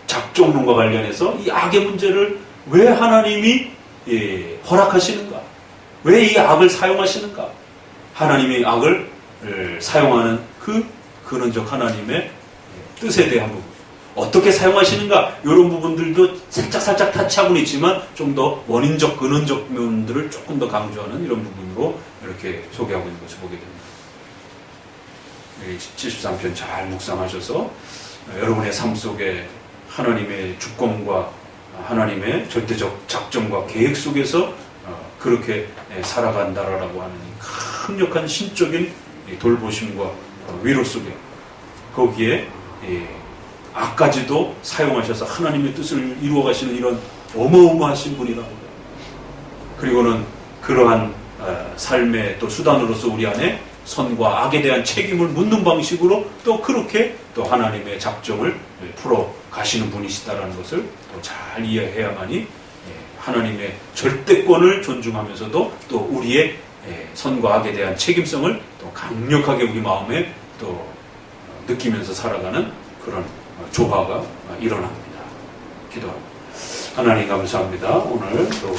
[SPEAKER 1] 작정론과 관련해서 이 악의 문제를 왜 하나님이 허락하시는가? 왜 이 악을 사용하시는가? 하나님이 악을 사용하는 그 근원적 하나님의 뜻에 대한 부분. 어떻게 사용하시는가? 이런 부분들도 살짝 타치하고는 있지만 좀 더 원인적, 근원적 면들을 조금 더 강조하는 이런 부분으로 이렇게 소개하고 있는 것을 보게 됩니다. 73편 잘 묵상하셔서 여러분의 삶 속에 하나님의 주권과 하나님의 절대적 작정과 계획 속에서 그렇게 살아간다라고 하는 강력한 신적인 돌보심과 위로 속에 거기에 악까지도 사용하셔서 하나님의 뜻을 이루어 가시는 이런 어마어마하신 분이라고 해요. 그리고는 그러한 삶의 또 수단으로서 우리 안에 선과 악에 대한 책임을 묻는 방식으로 또 그렇게 또 하나님의 작정을 풀어 가시는 분이시다라는 것을 또 잘 이해해야만이 하나님의 절대권을 존중하면서도 또 우리의 선과 악에 대한 책임성을 또 강력하게 우리 마음에 또 느끼면서 살아가는 그런 조화가 일어납니다. 기도합니다. 하나님 감사합니다. 오늘 또